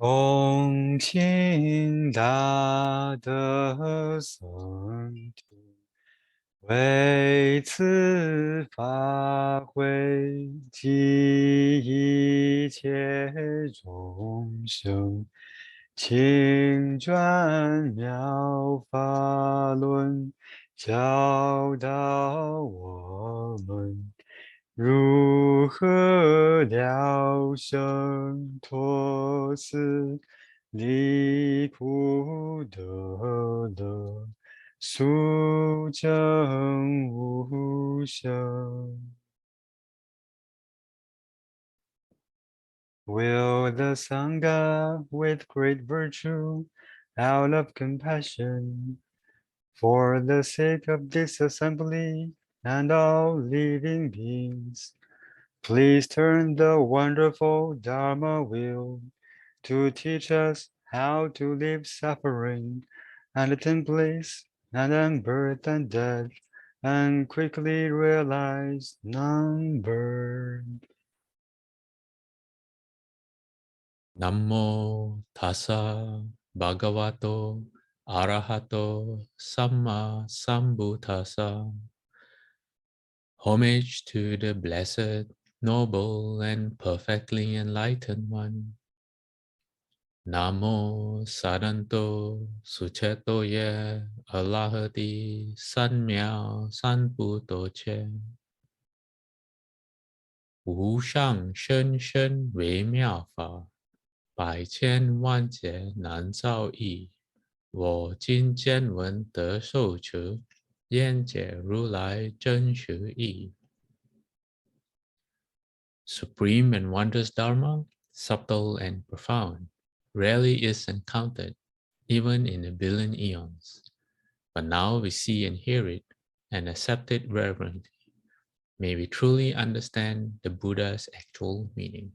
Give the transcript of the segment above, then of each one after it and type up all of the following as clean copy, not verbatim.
恭请大德僧听，为此法会及一切众生，请转妙法轮，教导我们如何了生脱死，离苦得乐，速证无生。Will the Sangha with great virtue, out of compassion, for the sake of this assembly and all living beings, please turn the wonderful Dharma wheel to teach us how to live suffering and attain bliss and then birth and death and quickly realize non-birth. Namo tassa bhagavato arahato samma sambuddhassa. Homage to the blessed, noble, and perfectly enlightened one. Namo sadanto sucheto ye alahati sanmyao sanputo che. 无上甚深微妙法，百千万劫难造诣。我今见闻得受持，愿解如来真实义。Supreme and wondrous Dharma, subtle and profound, rarely is encountered, even in a billion eons. But now we see and hear it, and accept it reverently. May we truly understand the Buddha's actual meaning.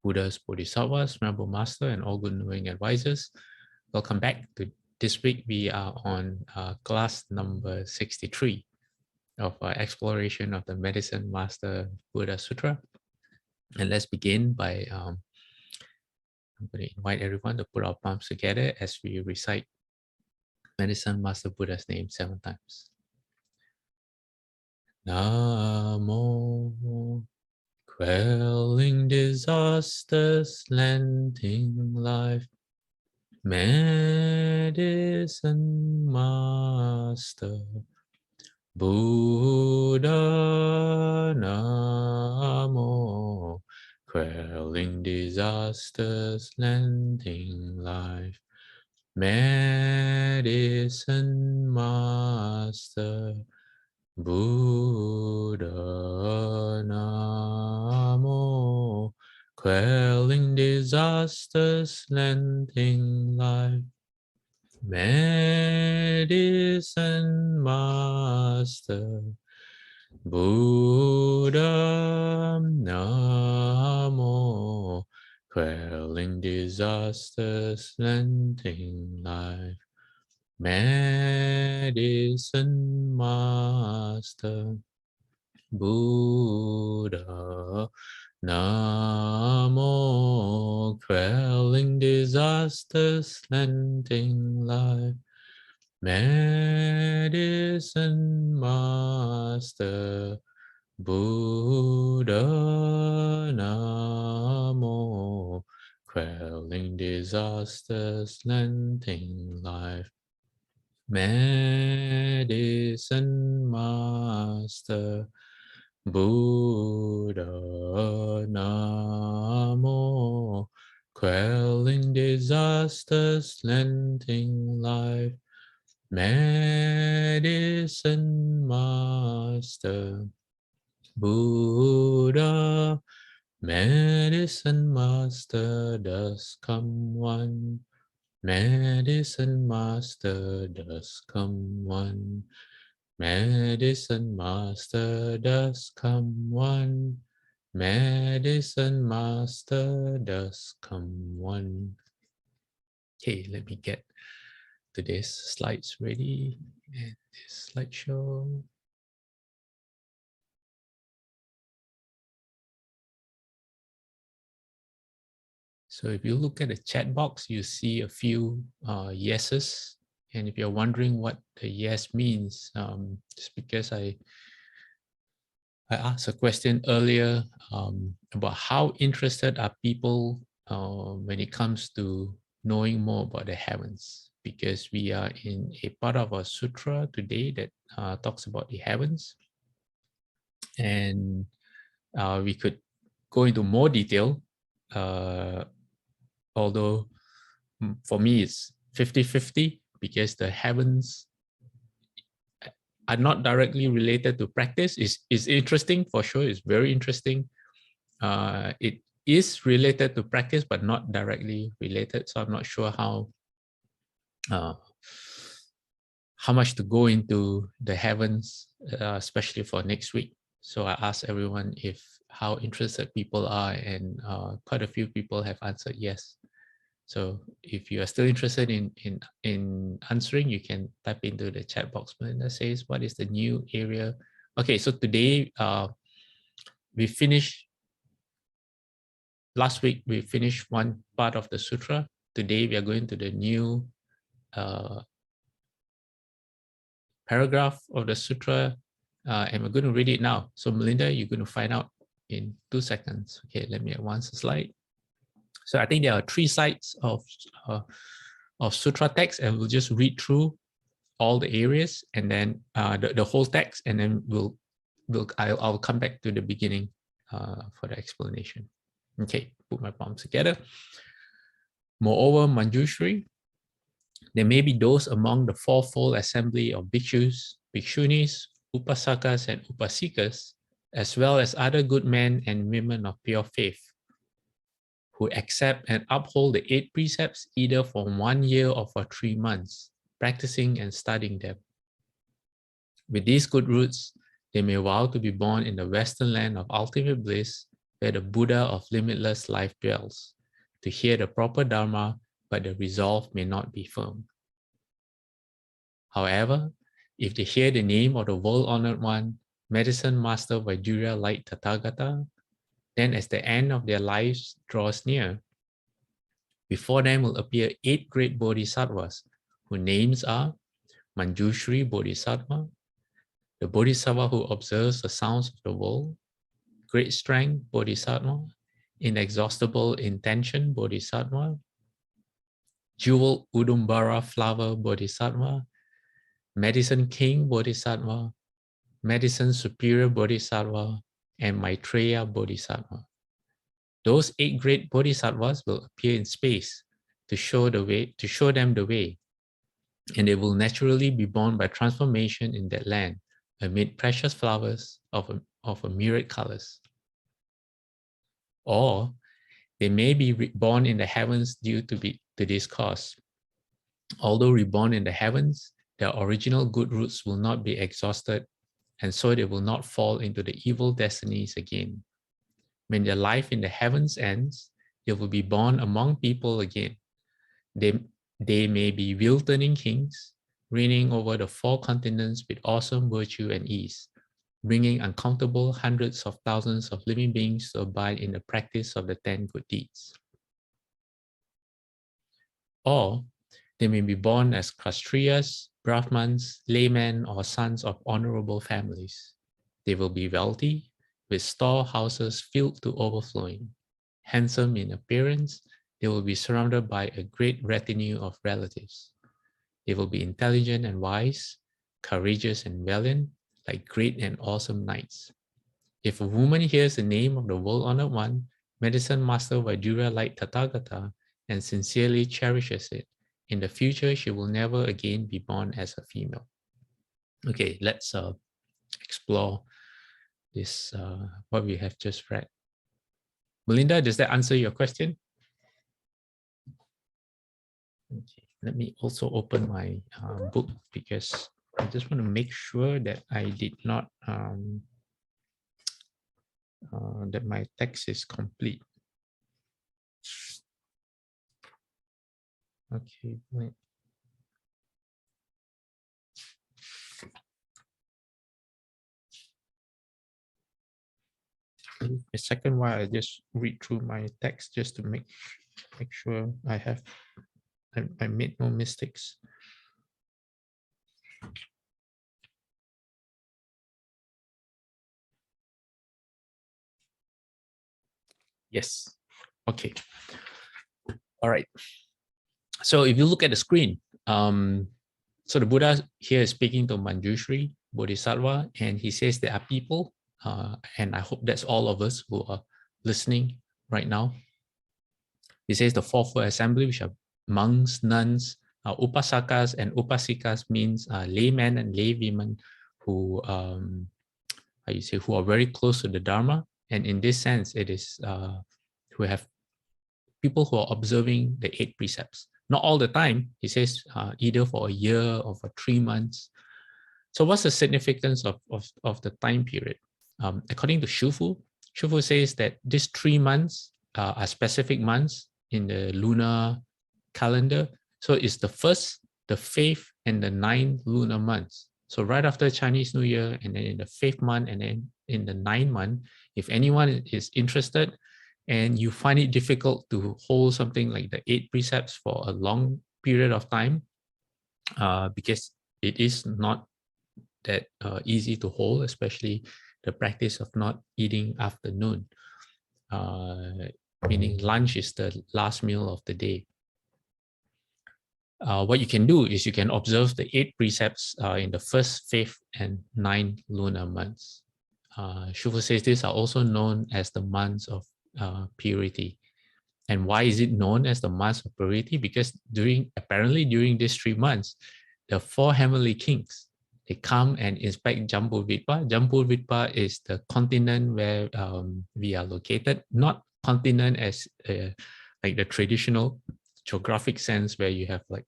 Buddhas, Bodhisattvas, Venerable Master, and all good knowing advisors, welcome back to this week. We are on class number 63 of our exploration of the Medicine Master Buddha Sutra. And let's begin by I'm going to invite everyone to put our palms together as we recite Medicine Master Buddha's name 7 times. Namo, quelling disasters, lending life, Medicine Master Buddha Namo, quelling disasters, lending life, Medicine Master Buddha Namo, quelling disasters, lending life, Medicine Master Buddha Namo, quelling disasters, lending life, Medicine Master Buddha Namo, quelling disasters, lending life, Medicine Master Buddha Namo, quelling disasters, lending life, Medicine Master Buddha Namo, quelling disasters, lending life, Medicine Master Buddha, Medicine Master does come one, Medicine Master does come one, Medicine Master does come one, Medicine Master does come one. Okay, let me get today's slides ready and this slideshow. So if you look at the chat box, you see a few yeses. And if you're wondering what the yes means, just because I asked a question earlier about how interested are people when it comes to knowing more about the heavens, because we are in a part of our sutra today that talks about the heavens. And we could go into more detail, although for me it's 50-50, because the heavens are not directly related to practice. Is interesting for sure. It's very interesting. It is related to practice, but not directly related. So I'm not sure how much to go into the heavens, especially for next week. So I asked everyone if how interested people are, and quite a few people have answered yes. So if you are still interested in answering, you can type into the chat box. Melinda says, what is the new area? Okay, so today we finished, last week we finished one part of the sutra. Today we are going to the new paragraph of the sutra, and we're going to read it now. So Melinda, you're going to find out in 2 seconds. Okay, let me advance the slide. So I think there are 3 sides of sutra text, and we'll just read through all the areas and then the whole text, and then I'll come back to the beginning for the explanation. Okay, put my palms together. Moreover, Manjushri, there may be those among the fourfold assembly of bhikshus, bhikshunis, upasakas, and upasikas, as well as other good men and women of pure faith, who accept and uphold the 8 precepts either for 1 year or for 3 months, practicing and studying them. With these good roots, they may vow to be born in the Western land of ultimate bliss, where the Buddha of limitless life dwells, to hear the proper Dharma, but the resolve may not be firm. However, if they hear the name of the world-honored one, medicine master Vaidurya like Tathagata, then as the end of their lives draws near, before them will appear 8 great Bodhisattvas, whose names are Manjushri Bodhisattva, the Bodhisattva who observes the sounds of the world, Great Strength Bodhisattva, Inexhaustible Intention Bodhisattva, Jewel Udumbara Flower Bodhisattva, Medicine King Bodhisattva, Medicine Superior Bodhisattva, and Maitreya Bodhisattva. Those 8 great Bodhisattvas will appear in space to show them the way, and they will naturally be born by transformation in that land amid precious flowers of a myriad colors. Or they may be reborn in the heavens due to this cause. Although reborn in the heavens, their original good roots will not be exhausted, and so they will not fall into the evil destinies again. When their life in the heavens ends, they will be born among people again. They may be wheel-turning kings, reigning over the 4 continents with awesome virtue and ease, bringing uncountable hundreds of thousands of living beings to abide in the practice of the 10 good deeds. Or they may be born as Kshatriyas, Brahmans, laymen, or sons of honorable families. They will be wealthy, with storehouses filled to overflowing. Handsome in appearance, they will be surrounded by a great retinue of relatives. They will be intelligent and wise, courageous and valiant, like great and awesome knights. If a woman hears the name of the world-honored one, medicine master Vaidurya like Tathagata, and sincerely cherishes it, in the future she will never again be born as a female. Okay, let's explore this, what we have just read. Melinda, does that answer your question? Okay, let me also open my book, because I just want to make sure that I did not, that my text is complete. Okay, wait. A second while I just read through my text just to make Make sure I made no mistakes. Yes. Okay. All right. So if you look at the screen, so the Buddha here is speaking to Manjushri Bodhisattva, and he says there are people, and I hope that's all of us who are listening right now. He says the fourfold assembly, which are monks, nuns, upasakas, and upasikas means laymen and laywomen who, who are very close to the Dharma. And in this sense, it is who have people who are observing the 8 precepts. Not all the time, he says, either for a year or for 3 months. So what's the significance of the time period? According to Shufu says that these 3 months are specific months in the lunar calendar. So it's the 1st, the 5th, and the 9th lunar months. So right after Chinese New Year, and then in the 5th month, and then in the 9th month, if anyone is interested and you find it difficult to hold something like the 8 precepts for a long period of time, because it is not that easy to hold, especially the practice of not eating after noon, meaning lunch is the last meal of the day. What you can do is you can observe the 8 precepts in the 1st, 5th, and 9th lunar months. Shufu says these are also known as the months of purity. And why is it known as the months of purity? Because apparently during these 3 months, the 4 heavenly kings, they come and inspect Jambudvipa. Jambudvipa is the continent where we are located, not continent as like the traditional geographic sense where you have like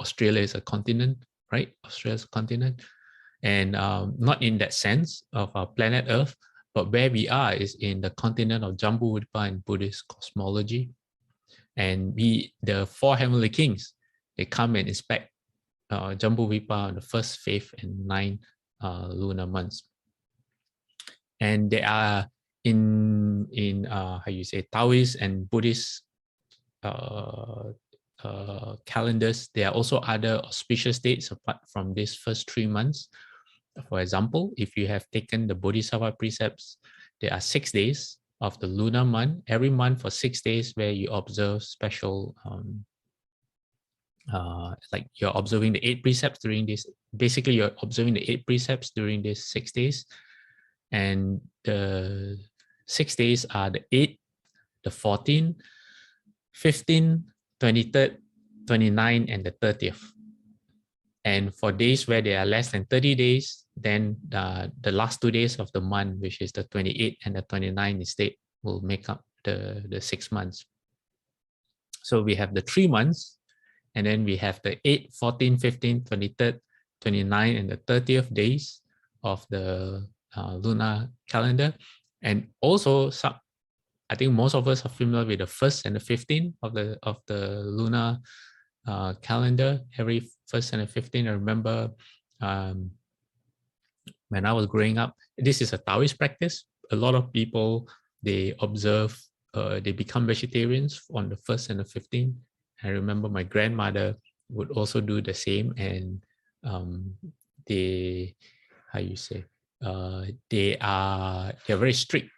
Australia is a continent, right? Australia is a continent. And not in that sense of our planet Earth, but where we are is in the continent of Jambudvipa in Buddhist cosmology. And the 4 heavenly kings, they come and inspect Jambudvipa on the 1st, 5th, and 9th lunar months. And they are in Taoist and Buddhist calendars. There are also other auspicious dates apart from these first 3 months. For example, if you have taken the Bodhisattva precepts, there are 6 days of the lunar month, every month for 6 days where you observe special, like you're observing the 8 precepts during this. Basically, you're observing the 8 precepts during these 6 days. And the 6 days are the 8th, the 14th, 15th, 23rd, 29th, and the 30th. And for days where there are less than 30 days, then the last 2 days of the month, which is the 28th and the 29th instead, will make up the 6 months. So we have the 3 months, and then we have the 8th, 14th, 15th, 23rd, 29th, and the 30th days of the lunar calendar. And also, I think most of us are familiar with the 1st and the 15th of the lunar calendar. Every 1st and the 15th, I remember when I was growing up, this is a Taoist practice. A lot of people, they observe, they become vegetarians on the 1st and the 15th. I remember my grandmother would also do the same, and they're very strict.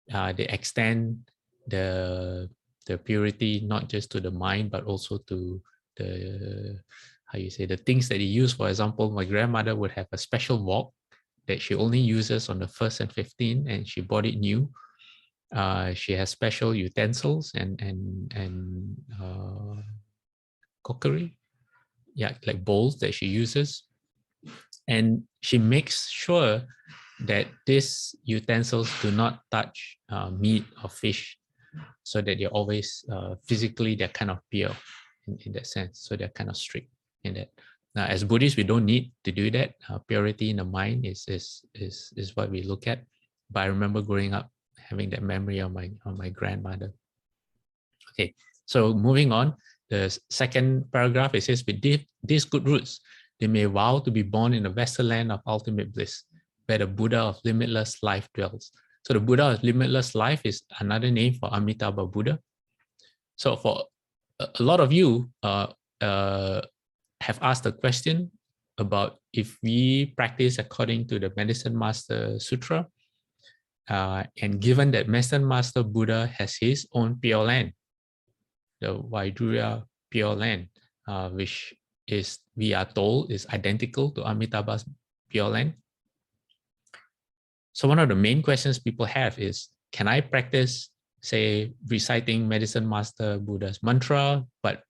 They extend the purity not just to the mind, but also to the things that they use. For example, my grandmother would have a special wok that she only uses on the 1st and 15th, and she bought it new. She has special utensils and cookery, like bowls that she uses, and she makes sure that these utensils do not touch meat or fish, so that they're always physically, they're kind of pure in that sense. So they're kind of strict in that. Now, as Buddhists, we don't need to do that. Purity in the mind is what we look at. But I remember growing up having that memory of my grandmother. Okay, so moving on, the second paragraph, it says, with these good roots, they may vow to be born in the Western land of ultimate bliss, where the Buddha of limitless life dwells. So the Buddha of limitless life is another name for Amitabha Buddha. So for a lot of you have asked the question about if we practice according to the Medicine Master Sutra, and given that Medicine Master Buddha has his own Pure Land, the Vaidurya Pure Land, which is, we are told, is identical to Amitabha's Pure Land. So one of the main questions people have is, can I practice, say, reciting Medicine Master Buddha's mantra, but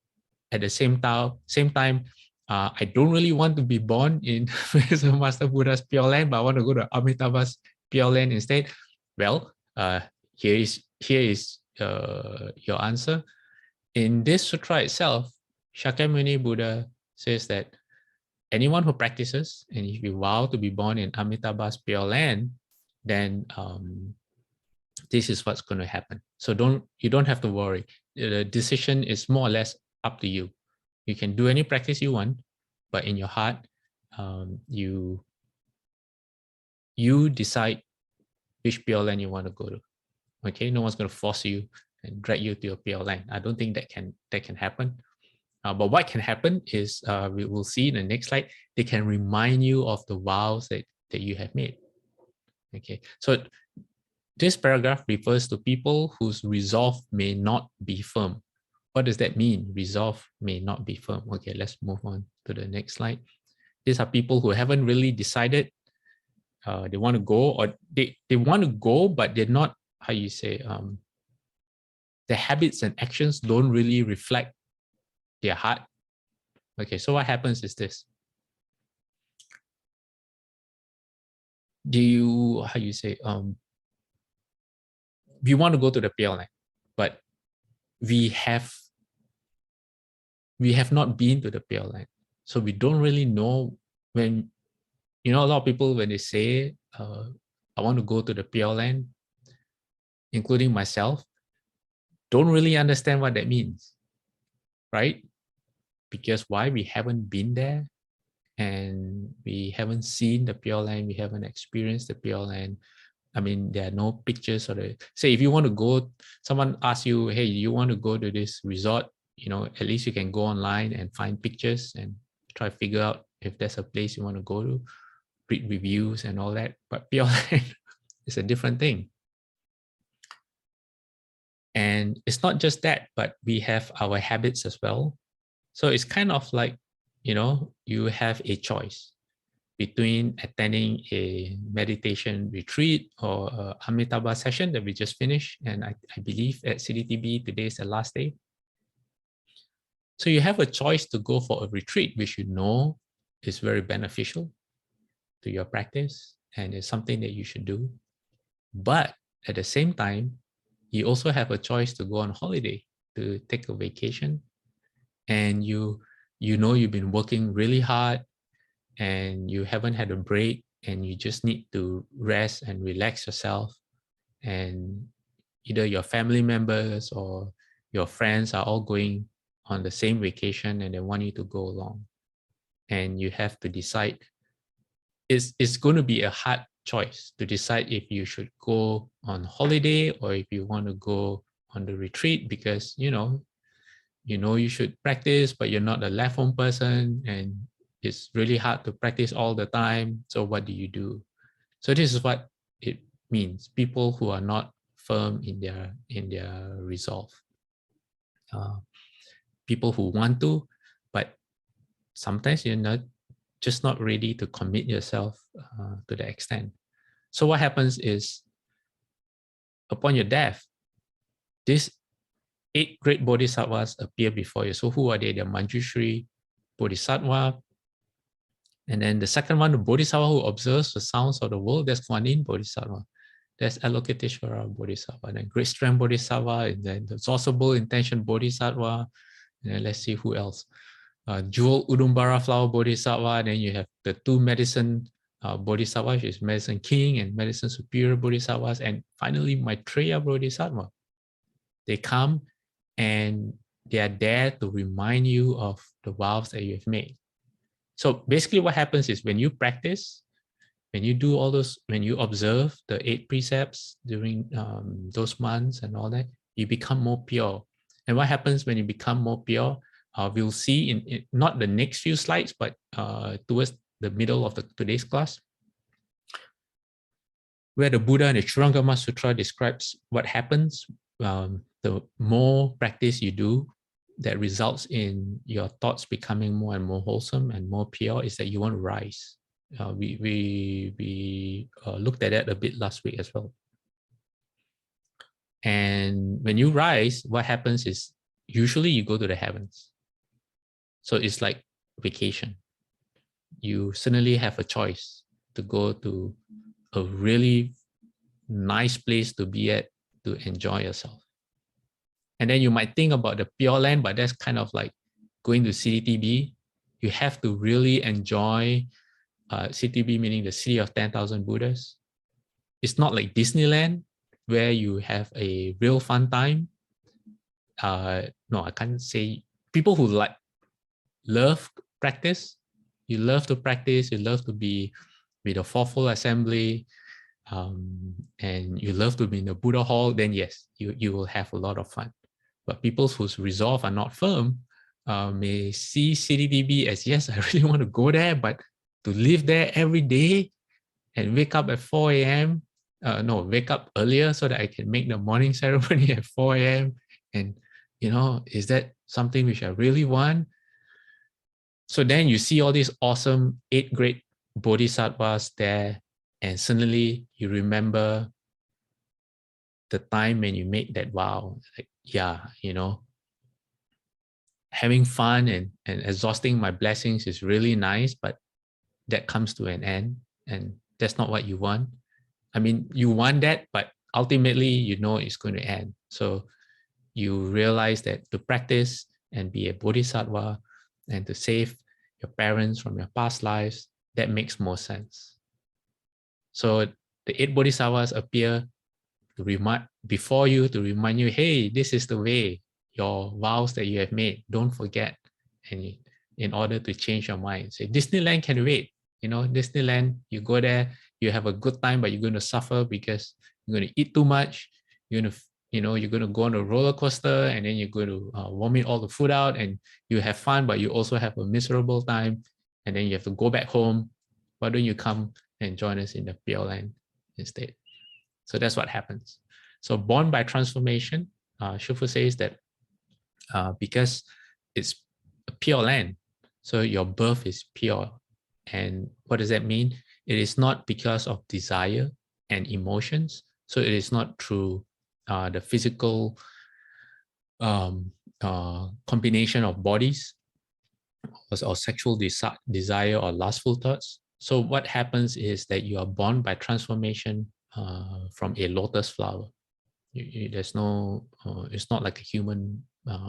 at the same time, I don't really want to be born in Medicine Master Buddha's Pure Land, but I want to go to Amitabha's Pure Land instead? Well, here is your answer. In this sutra itself, Shakyamuni Buddha says that anyone who practices, and if you vow to be born in Amitabha's Pure Land, then this is what's going to happen. So you don't have to worry. The decision is more or less up to you. You can do any practice you want, but in your heart, you decide which Pure Land you want to go to. Okay, no one's going to force you and drag you to your Pure Land. I don't think that can happen. But what can happen is, we will see in the next slide, they can remind you of the vows that you have made. Okay, so this paragraph refers to people whose resolve may not be firm. What does that mean? Resolve may not be firm. Okay, let's move on to the next slide. These are people who haven't really decided they want to go, or they want to go, but they're not, how you say, their habits and actions don't really reflect their heart. Okay, so what happens is this. Do you, how you say, we want to go to the Pure Land, but we have not been to the Pure Land. So we don't really know when, a lot of people, when they say, I want to go to the Pure Land, including myself, don't really understand what that means, right? Because why? We haven't been there, and we haven't seen the Pure Land, we haven't experienced the Pure Land. I mean, there are no pictures or say, if you want to go, someone asks you, hey, you want to go to this resort, at least you can go online and find pictures and try to figure out if there's a place you want to go to, read reviews and all that. But Pure Land is a different thing. And it's not just that, but we have our habits as well. So it's kind of like, you have a choice between attending a meditation retreat or a Amitabha session that we just finished. And I believe at CDTB, today is the last day. So you have a choice to go for a retreat, which is very beneficial to your practice and is something that you should do. But at the same time, you also have a choice to go on holiday, to take a vacation. And you've been working really hard and you haven't had a break, and you just need to rest and relax yourself. And either your family members or your friends are all going on the same vacation and they want you to go along. And you have to decide. It's going to be a hard choice to decide if you should go on holiday or if you want to go on the retreat, because you should practice, but you're not a left home person and it's really hard to practice all the time. So what do you do? So this is what it means. People who are not firm in their resolve. People who want to, but sometimes you're just not ready to commit yourself to the extent. So what happens is, upon your death, these 8 great Bodhisattvas appear before you. So who are they? They're Manjushri Bodhisattva. And then the second one, the Bodhisattva who observes the sounds of the world, that's Guanyin Bodhisattva. There's Avalokiteshvara Bodhisattva, then Great Strength Bodhisattva, and then the Exhaustible Intention Bodhisattva. And then let's see who else. Jewel Udumbara Flower Bodhisattva. Then you have the 2 medicine Bodhisattva, which is Medicine King and Medicine Superior Bodhisattvas. And finally, Maitreya Bodhisattva. They come and they are there to remind you of the vows that you have made. So basically what happens is, when you practice, when you do all those, when you observe the 8 precepts during those months and all that, you become more pure. And what happens when you become more pure? We'll see in not the next few slides, but towards the middle of today's class, where the Buddha in the Churangama Sutra describes what happens the more practice you do that results in your thoughts becoming more and more wholesome and more pure, is that you want to rise. We looked at that a bit last week as well. And when you rise, what happens is usually you go to the heavens. So it's like vacation. You suddenly have a choice to go to a really nice place to be at, to enjoy yourself. And then you might think about the Pure Land, but that's kind of like going to CTB. You have to really enjoy CTB, meaning the City of 10,000 Buddhas. It's not like Disneyland, where you have a real fun time. No, I can't say. People who love practice, you love to practice, you love to be with a fourfold assembly, and you love to be in the Buddha hall, then yes, you will have a lot of fun. But people whose resolve are not firm may see CDDB as, yes, I really want to go there, but to live there every day and wake up at 4 a.m., wake up earlier so that I can make the morning ceremony at 4 a.m. And, is that something which I really want? So then you see all these awesome 8 great Bodhisattvas there, and suddenly you remember the time when you made that vow. Like, yeah, having fun and exhausting my blessings is really nice, but that comes to an end, and that's not what you want. I mean, you want that, but ultimately, it's going to end. So you realize that to practice and be a bodhisattva and to save your parents from your past lives, that makes more sense. So the 8 bodhisattvas appear to remind you, hey, this is the way. Your vows that you have made, don't forget. And in order to change your mind, say Disneyland can wait. Disneyland, you go there, you have a good time, but you're going to suffer because you're going to eat too much. You're going to you're going to go on a roller coaster, and then you're going to vomit all the food out, and you have fun, but you also have a miserable time, and then you have to go back home. Why don't you come and join us in the Pure Land instead? So that's what happens. So born by transformation, Shufu says that because it's a pure land, so your birth is pure. And what does that mean? It is not because of desire and emotions. So it is not through the physical combination of bodies or sexual desire or lustful thoughts. So what happens is that you are born by transformation from a lotus flower. There's no, it's not like a human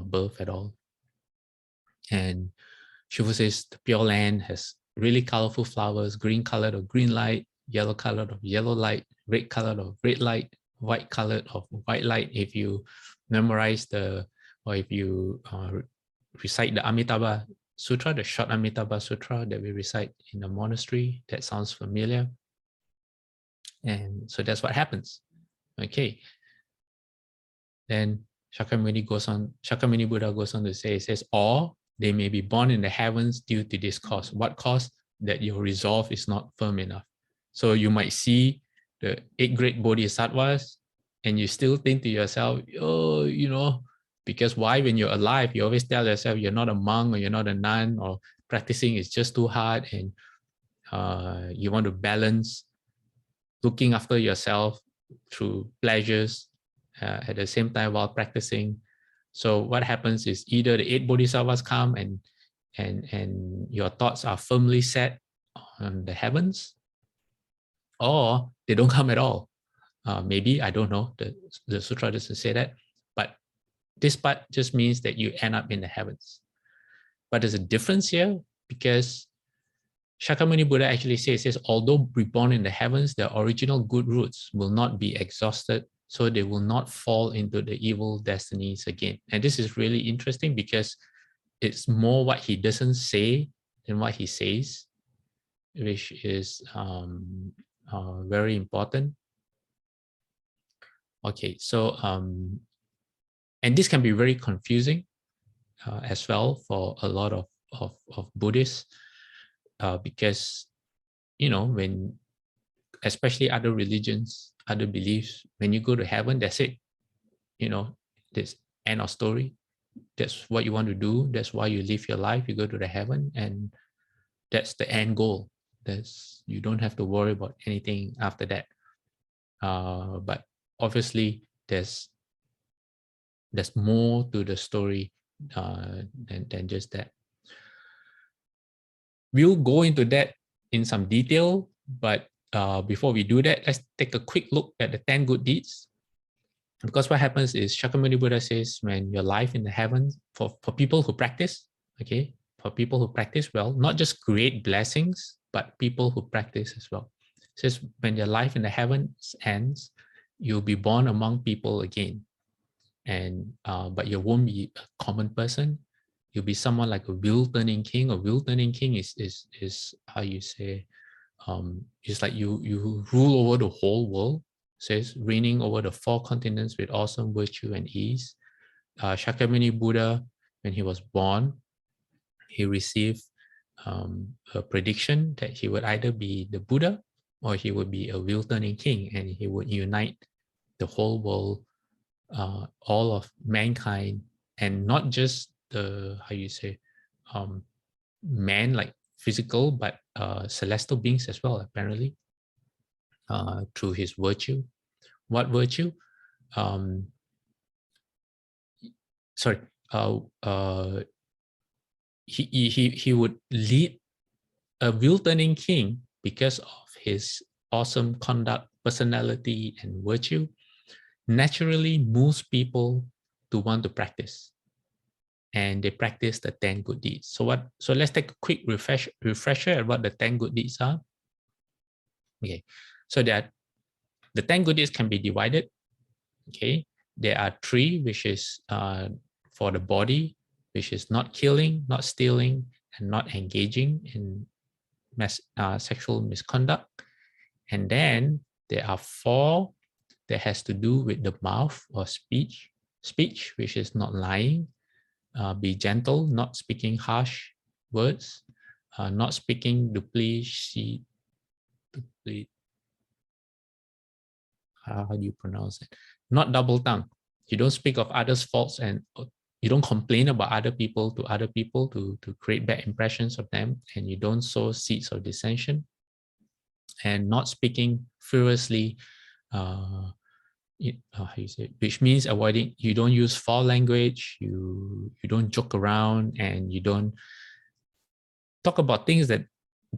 birth at all. And Shufu says the Pure Land has really colorful flowers, green colored of green light, yellow colored of yellow light, red colored of red light, white colored of white light. If you memorize if you recite the Amitabha Sutra, the short Amitabha Sutra that we recite in the monastery, that sounds familiar. And so that's what happens. Okay. Then Shakyamuni Buddha goes on to say, it says, or they may be born in the heavens due to this cause. What cause? That your resolve is not firm enough. So you might see the 8 great bodhisattvas, and you still think to yourself, because why? When you're alive, you always tell yourself you're not a monk, or you're not a nun, or practicing is just too hard, and you want to balance looking after yourself through pleasures at the same time while practicing. So what happens is either the 8 bodhisattvas come and your thoughts are firmly set on the heavens, or they don't come at all. Maybe, I don't know, the sutra doesn't say that, but this part just means that you end up in the heavens. But there's a difference here, because Shakyamuni Buddha actually says, although reborn in the heavens, the original good roots will not be exhausted, so they will not fall into the evil destinies again. And this is really interesting, because it's more what he doesn't say than what he says. which is very important. Okay, so and this can be very confusing as well for a lot of Buddhists, because when, especially other religions, other beliefs, when you go to heaven, that's it. This end of story. That's what you want to do. That's why you live your life. You go to the heaven, and that's the end goal. You don't have to worry about anything after that. But obviously, there's more to the story than just that. We'll go into that in some detail, but before we do that, let's take a quick look at the 10 good deeds. Because what happens is Shakyamuni Buddha says, when your life in the heavens, for people who practice, okay, for people who practice well, not just create blessings, but people who practice as well. It says, when your life in the heavens ends, you'll be born among people again. And but you won't be a common person. You'll be someone like a wheel-turning king. A wheel-turning king is how you say, it's like you rule over the whole world. Says reigning over the 4 continents with awesome virtue and ease. Shakyamuni Buddha, when he was born, he received a prediction that he would either be the Buddha or he would be a wheel-turning king, and he would unite the whole world, all of mankind, and not just the, how you say, man, like physical, but celestial beings as well, apparently, through his virtue. What virtue? He would lead a wheel-turning king because of his awesome conduct, personality, and virtue. Naturally moves people to want to practice, and they practice the 10 good deeds. So let's take a quick refresher at what the 10 good deeds are. Okay, so that the 10 good deeds can be divided. Okay, there are 3, which is for the body, which is not killing, not stealing, and not engaging in sexual misconduct. And then there are 4 that has to do with the mouth or speech, which is not lying, be gentle, not speaking harsh words, not speaking how do you pronounce it? Not double tongue. You don't speak of others' faults, and you don't complain about other people to create bad impressions of them, and you don't sow seeds of dissension. And not speaking furiously, how you say, which means avoiding, you don't use foul language, you don't joke around, and you don't talk about things that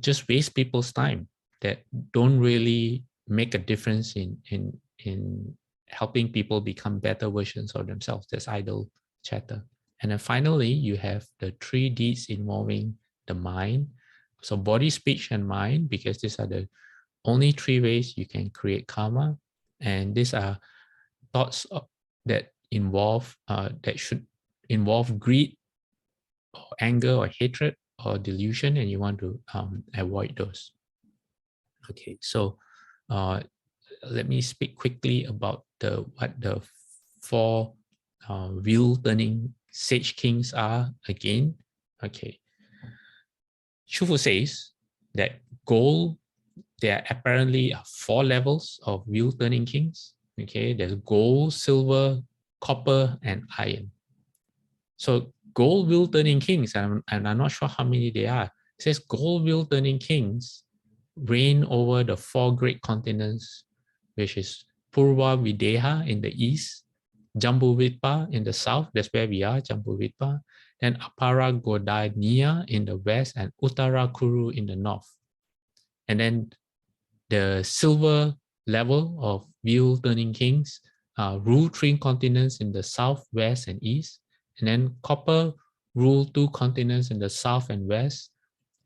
just waste people's time, that don't really make a difference in helping people become better versions of themselves. That's idle chatter. And then finally, you have the 3 deeds involving the mind. So body, speech, and mind, because these are the only 3 ways you can create karma. And these are thoughts that involve, that should involve greed or anger or hatred or delusion, and you want to avoid those. Okay, so let me speak quickly about what the 4 wheel-turning sage kings are again. Okay, Shufu says that gold, there are apparently 4 levels of wheel-turning kings. Okay, there's gold, silver, copper, and iron. So gold wheel-turning kings, and I'm not sure how many they are. It says gold wheel-turning kings reign over the 4 great continents, which is Purva Videha in the east, Jambuvitpa in the south, that's where we are, Jambuvitpa, then Apara Godaniya in the west, and Uttara Kuru in the north. And then the silver level of wheel-turning kings rule 3 continents in the south, west, and east. And then copper rule 2 continents in the south and west.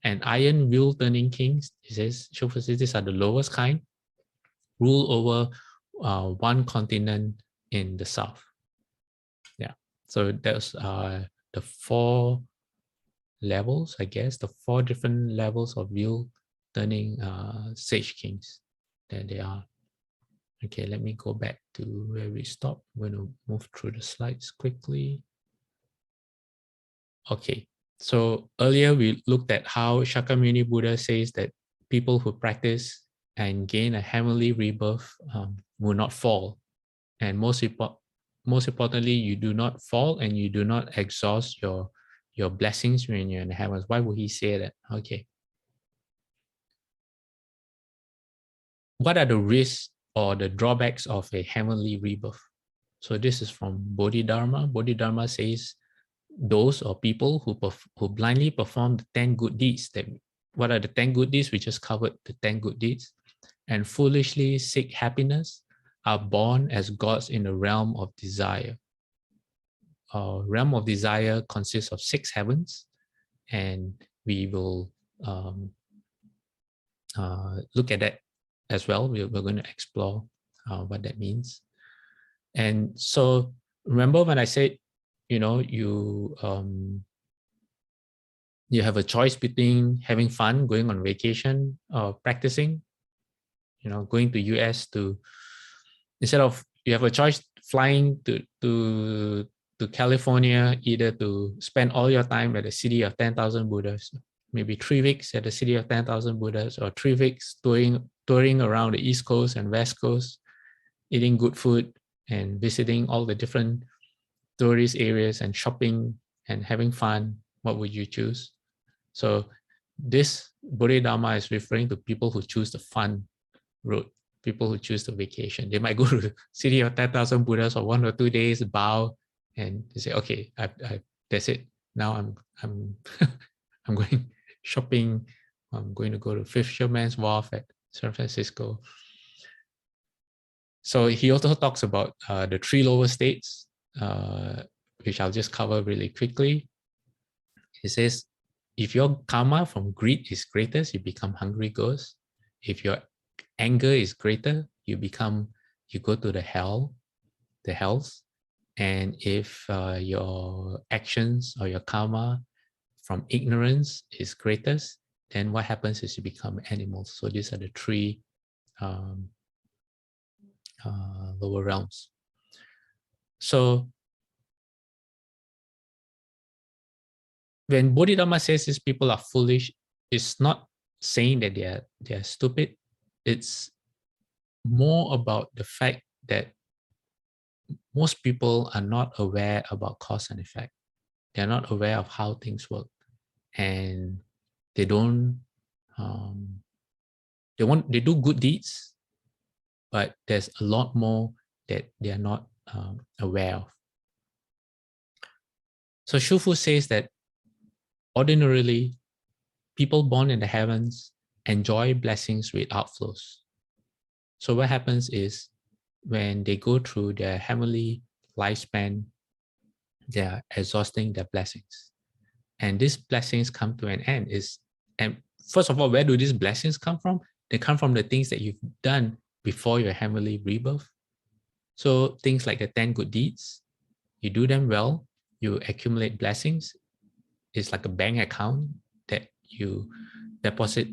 And iron wheel-turning kings, it says, these are the lowest kind, rule over 1 continent in the south. Yeah, so that's the 4 levels, I guess, the 4 different levels of turning sage kings that they are. Okay, let me go back to where we stopped. I'm going to move through the slides quickly. Okay, so earlier we looked at how Shakyamuni Buddha says that people who practice and gain a heavenly rebirth will not fall. And most importantly, you do not fall and you do not exhaust your blessings when you're in the heavens. Why would he say that? Okay. What are the risks or the drawbacks of a heavenly rebirth? So this is from Bodhidharma. Bodhidharma says those or people who blindly perform the 10 good deeds. What are the 10 good deeds? We just covered the 10 good deeds. And foolishly seek happiness are born as gods in the realm of desire. Realm of desire consists of 6 heavens, and we will look at that as well. We're going to explore what that means. And so remember when I said, you have a choice between having fun, going on vacation, or practicing, going to US instead of, you have a choice flying to California, either to spend all your time at the city of 10,000 Buddhas, maybe 3 weeks at the city of 10,000 Buddhas, or 3 weeks touring around the East Coast and West Coast, eating good food and visiting all the different tourist areas and shopping and having fun. What would you choose? So this Bodhidharma is referring to people who choose the fun route, people who choose the vacation. They might go to the city of 10,000 Buddhas for 1 or 2 days, bow, and they say, okay, that's it. Now I'm I'm going shopping. I'm going to go to Fisherman's Wharf at San Francisco. So he also talks about the 3 lower states, which I'll just cover really quickly. He says, if your karma from greed is greatest, you become hungry ghost. If your anger is greater, you go to the hells. And if your actions or your karma from ignorance is greatest, then what happens is you become animals. So these are the 3 lower realms. So when Bodhidharma says these people are foolish, it's not saying that they're stupid. It's more about the fact that most people are not aware about cause and effect. They're not aware of how things work, and they don't. They do good deeds, but there's a lot more that they are not aware of. So Shufu says that ordinarily, people born in the heavens enjoy blessings with outflows. So what happens is when they go through their heavenly lifespan, they are exhausting their blessings. And these blessings come to an end. And first of all, where do these blessings come from? They come from the things that you've done before your heavenly rebirth. So things like the 10 good deeds, you do them well, you accumulate blessings. It's like a bank account that you deposit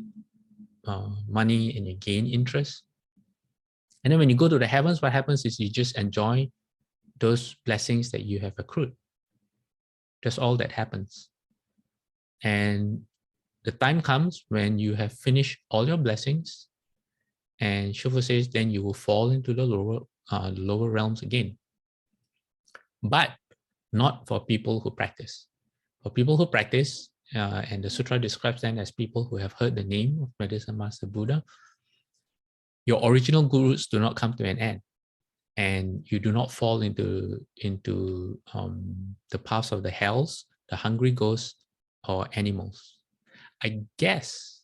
money and you gain interest. And then when you go to the heavens, what happens is you just enjoy those blessings that you have accrued. That's all that happens. And the time comes when you have finished all your blessings, and Shufu says then you will fall into the lower realms again. But not for people who practice. For people who practice, and the sutra describes them as people who have heard the name of Medicine Master Buddha, your original gurus do not come to an end, and you do not fall into the paths of the hells, the hungry ghosts, or animals. I guess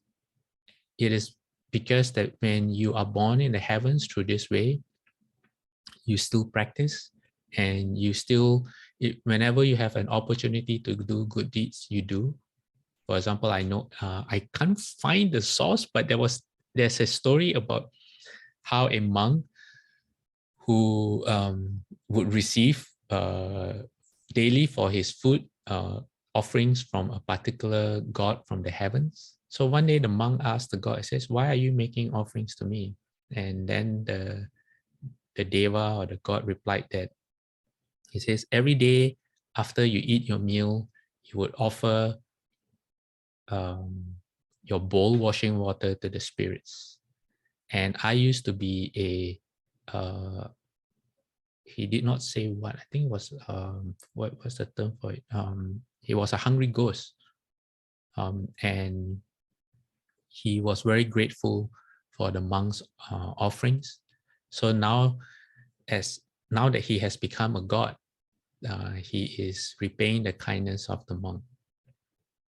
it is because that when you are born in the heavens through this way, you still practice, and you still, whenever you have an opportunity to do good deeds, you do. For example, I know I can't find the source, but there's a story about how a monk who would receive daily for his food offerings from a particular god from the heavens. So one day the monk asked the god, he says, why are you making offerings to me? And then the deva or the god replied that, he says, every day after you eat your meal, you would offer your bowl washing water to the spirits. And I used to be he did not say what, I think it was, what was the term for it? He was a hungry ghost. And he was very grateful for the monk's offerings. So now that he has become a god, he is repaying the kindness of the monk.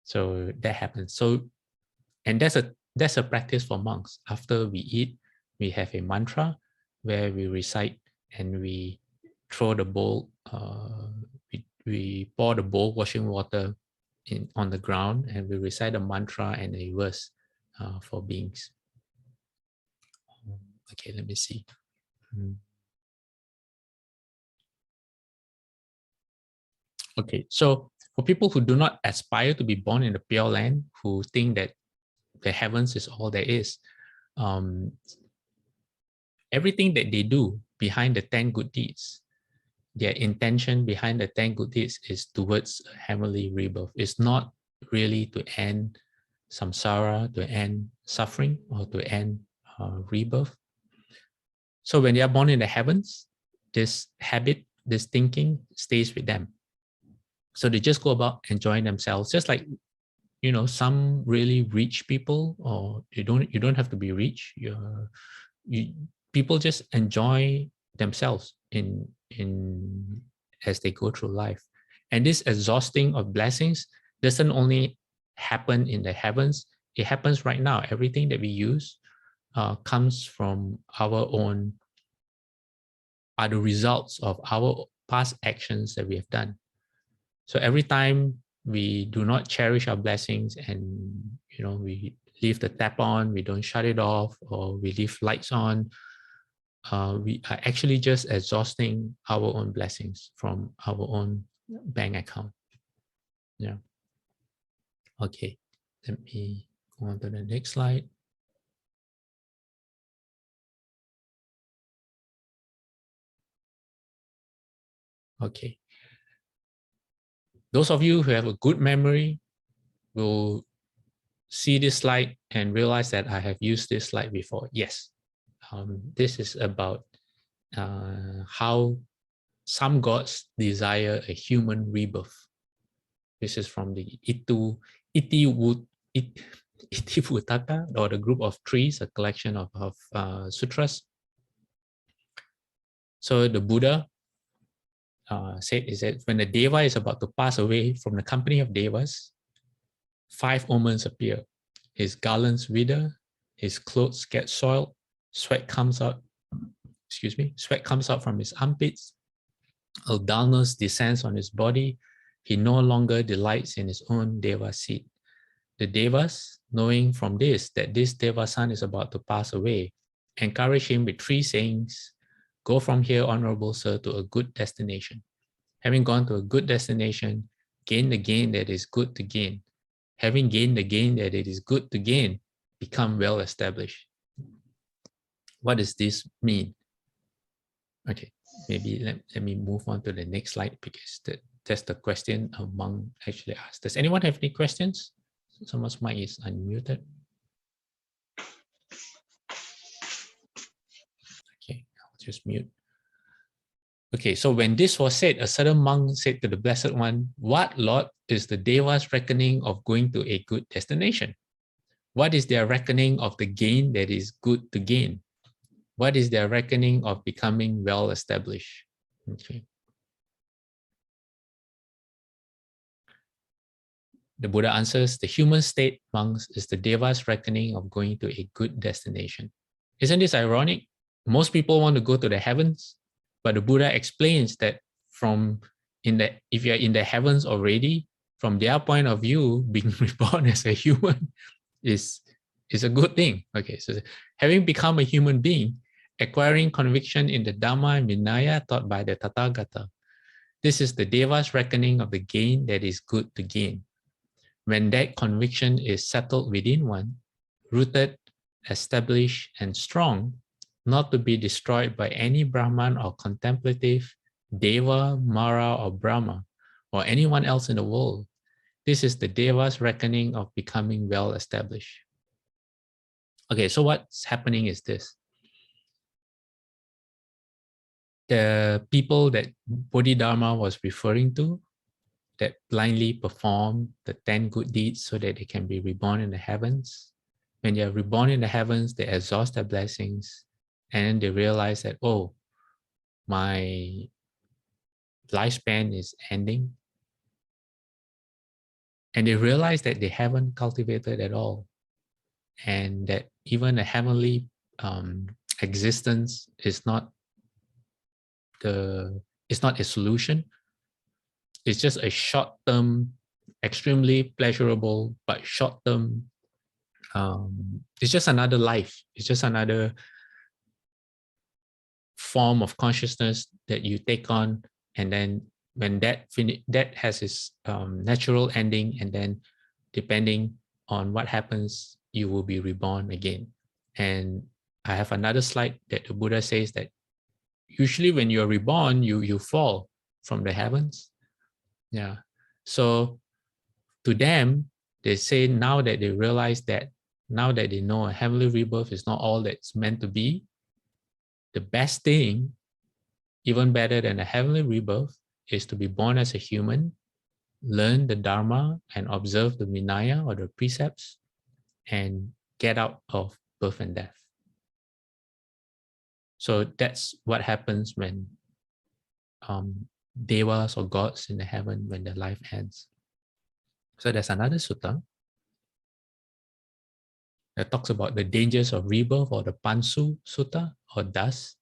So that happens. So, and that's a practice for monks. After we eat, we have a mantra where we recite and we throw the bowl, we pour the bowl washing water on the ground, and we recite a mantra and a verse for beings. Okay, let me see. Okay, so for people who do not aspire to be born in the pure land, who think that the heavens is all there is, everything that they do behind the 10 good deeds, their intention behind the 10 good deeds is towards heavenly rebirth. It's not really to end samsara, to end suffering, or to end rebirth. So when they are born in the heavens, this habit, this thinking stays with them. So they just go about enjoying themselves, just like, you know, some really rich people, or you don't have to be rich. People just enjoy themselves in as they go through life. And this exhausting of blessings doesn't only happen in the heavens, it happens right now. Everything that we use comes from our own, are the results of our past actions that we have done. So every time we do not cherish our blessings, and you know, we leave the tap on, we don't shut it off, or we leave lights on, we are actually just exhausting our own blessings from our own bank account. Yeah. Okay, let me go on to the next slide. Okay. Those of you who have a good memory will see this slide and realize that I have used this slide before. Yes. This is about how some gods desire a human rebirth. This is from the Itivuttaka, or the group of trees, a collection of sutras. So the Buddha said is that when the deva is about to pass away from the company of devas, 5 omens appear. His garlands wither, his clothes get soiled, sweat comes out from his armpits, a dullness descends on his body, he no longer delights in his own deva seat. The devas, knowing from this that this deva son is about to pass away, encourage him with 3 sayings: go from here, honorable sir, to a good destination. Having gone to a good destination, gain the gain that is good to gain. Having gained the gain that it is good to gain, become well established. What does this mean? Okay, maybe let me move on to the next slide, because that's the question a monk actually asked. Does anyone have any questions? Someone's mic is unmuted. Okay, I'll just mute. Okay, so when this was said, a certain monk said to the Blessed One, what, Lord, is the Deva's reckoning of going to a good destination? What is their reckoning of the gain that is good to gain? What is their reckoning of becoming well established? Okay. The Buddha answers, the human state, monks, is the Deva's reckoning of going to a good destination. Isn't this ironic? Most people want to go to the heavens, but the Buddha explains that if you're in the heavens already, from their point of view, being reborn as a human is a good thing. Okay, so having become a human being, acquiring conviction in the Dharma and Vinaya taught by the Tathagata, this is the Deva's reckoning of the gain that is good to gain. When that conviction is settled within one, rooted, established, and strong, not to be destroyed by any Brahman or contemplative, Deva, Mara, or Brahma, or anyone else in the world. This is the Deva's reckoning of becoming well established. Okay, so what's happening is this. The people that Bodhidharma was referring to, that blindly perform the 10 good deeds so that they can be reborn in the heavens. When they are reborn in the heavens, they exhaust their blessings and they realize that, oh, my lifespan is ending. And they realize that they haven't cultivated at all. And that even a heavenly existence is not a solution. It's just a short-term, extremely pleasurable, but short-term. It's just another life. It's just another form of consciousness that you take on, and then when that has its natural ending, and then depending on what happens, you will be reborn again. And I have another slide that the Buddha says that usually when you're reborn, you fall from the heavens. Yeah. So to them, they say now that they realize that, now that they know a heavenly rebirth is not all that's meant to be, the best thing, even better than a heavenly rebirth, is to be born as a human, learn the Dharma and observe the Vinaya or the precepts, and get out of birth and death. So that's what happens when devas or gods in the heaven, when their life ends. So there's another sutta that talks about the dangers of rebirth, or the Pansu Sutta, or dust.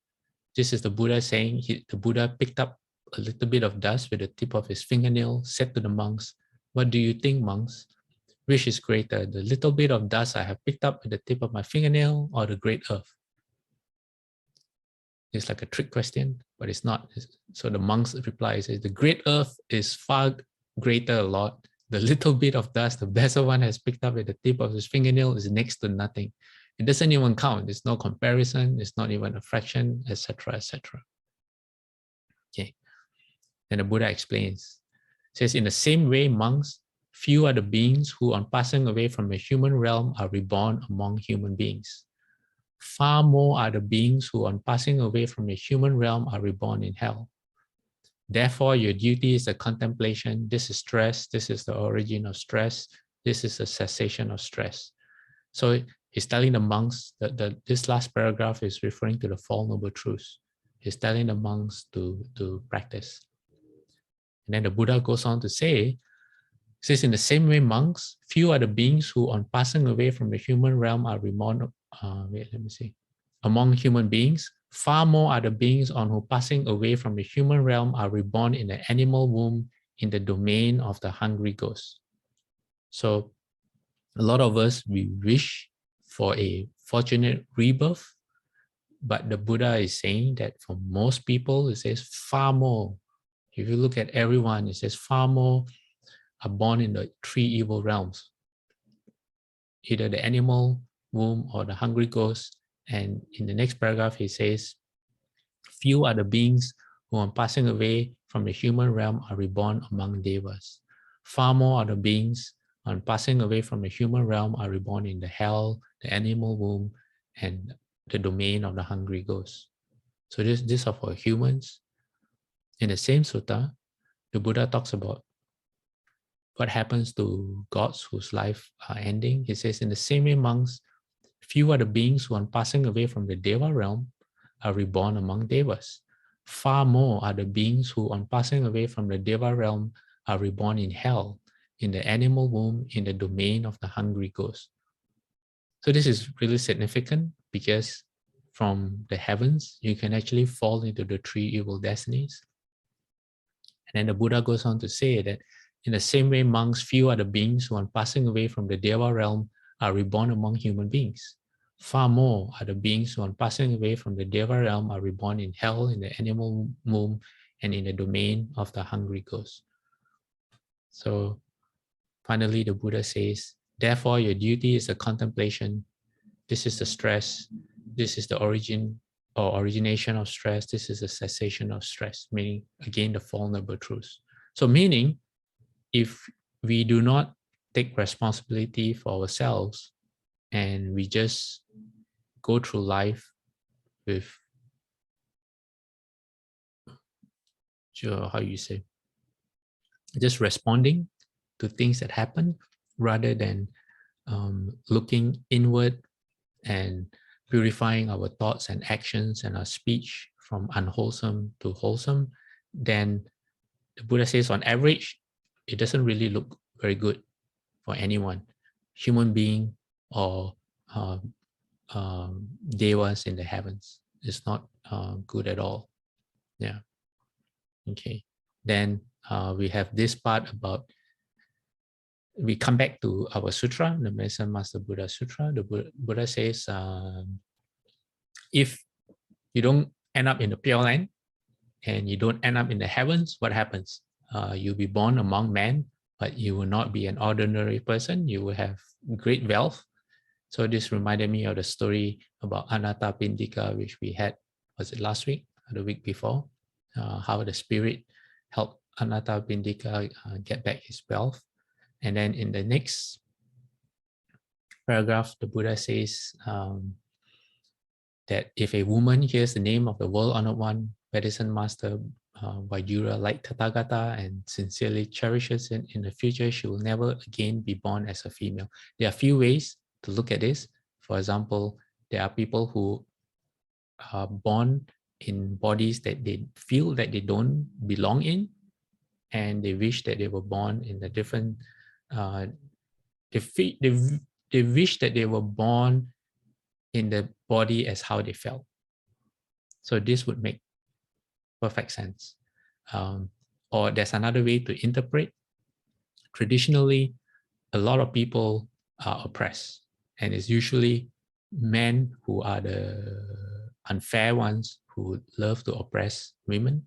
This is the Buddha saying, the Buddha picked up a little bit of dust with the tip of his fingernail, said to the monks, "What do you think, monks? Which is greater, the little bit of dust I have picked up with the tip of my fingernail, or the great earth?" It's like a trick question, but it's not. So the monks reply, says, "The great earth is far greater a lot. The little bit of dust the lesser one has picked up with the tip of his fingernail is next to nothing. It doesn't even count. There's no comparison. It's not even a fraction, etc., etc." Okay. Then the Buddha explains, says, "In the same way, monks, few are the beings who, on passing away from the human realm, are reborn among human beings. Far more are the beings who, on passing away from the human realm, are reborn in hell. Therefore, your duty is the contemplation. This is stress. This is the origin of stress. This is the cessation of stress." So he's telling the monks that this last paragraph is referring to the Four Noble Truths. He's telling the monks to practice. And then the Buddha goes on to say, says, "In the same way, monks, few are the beings who, on passing away from the human realm, are reborn." Among human beings, far more are the beings on who, passing away from the human realm, are reborn in the animal womb in the domain of the hungry ghost. So a lot of us, we wish for a fortunate rebirth, but the Buddha is saying that for most people, it says far more. If you look at everyone, it says far more are born in the three evil realms, either the animal womb or the hungry ghost. And in the next paragraph, he says, "Few are the beings who, on passing away from the human realm, are reborn among devas. Far more are the beings on passing away from the human realm are reborn in the hell, the animal womb, and the domain of the hungry ghost." So these are for humans. In the same sutta, the Buddha talks about what happens to gods whose life are ending. He says, "In the same way, monks, few are the beings who, on passing away from the Deva realm, are reborn among Devas. Far more are the beings who, on passing away from the Deva realm, are reborn in hell, in the animal womb, in the domain of the hungry ghost." So this is really significant because from the heavens, you can actually fall into the three evil destinies. And then the Buddha goes on to say that in the same way, monks, few are the beings who, on passing away from the Deva realm, are reborn among human beings. Far more are the beings who, on passing away from the Deva realm, are reborn in hell, in the animal womb, and in the domain of the hungry ghost. So Finally, the Buddha says, therefore, your duty is the contemplation. This is the stress. This is the origin or origination of stress. This is the cessation of stress, meaning, again, the Four Noble Truths. So meaning, if we do not take responsibility for ourselves and we just go through life with, how you say, just responding to things that happen rather than looking inward and purifying our thoughts and actions and our speech from unwholesome to wholesome, then the Buddha says on average, it doesn't really look very good for anyone, human being or devas in the heavens. It's not good at all. Yeah. Okay. Then we have this part about, we come back to our sutra, the Medicine Master Buddha Sutra. The Buddha says, if you don't end up in the Pure Land and you don't end up in the heavens, what happens? You'll be born among men, but you will not be an ordinary person. You will have great wealth. So this reminded me of the story about Anatta Pindika, which we had, was it last week or the week before? How the spirit helped Anatta Pindika get back his wealth. And then in the next paragraph, the Buddha says that if a woman hears the name of the world-honored one, medicine master Vaidurya, like Tathagata, and sincerely cherishes it, in the future, she will never again be born as a female. There are a few ways to look at this. For example, there are people who are born in bodies that they feel that they don't belong in, and they wish that they were born in a different, they wish that they were born in the body as how they felt. So this would make perfect sense. Or there's another way to interpret. Traditionally, a lot of people are oppressed, and it's usually men who are the unfair ones who love to oppress women.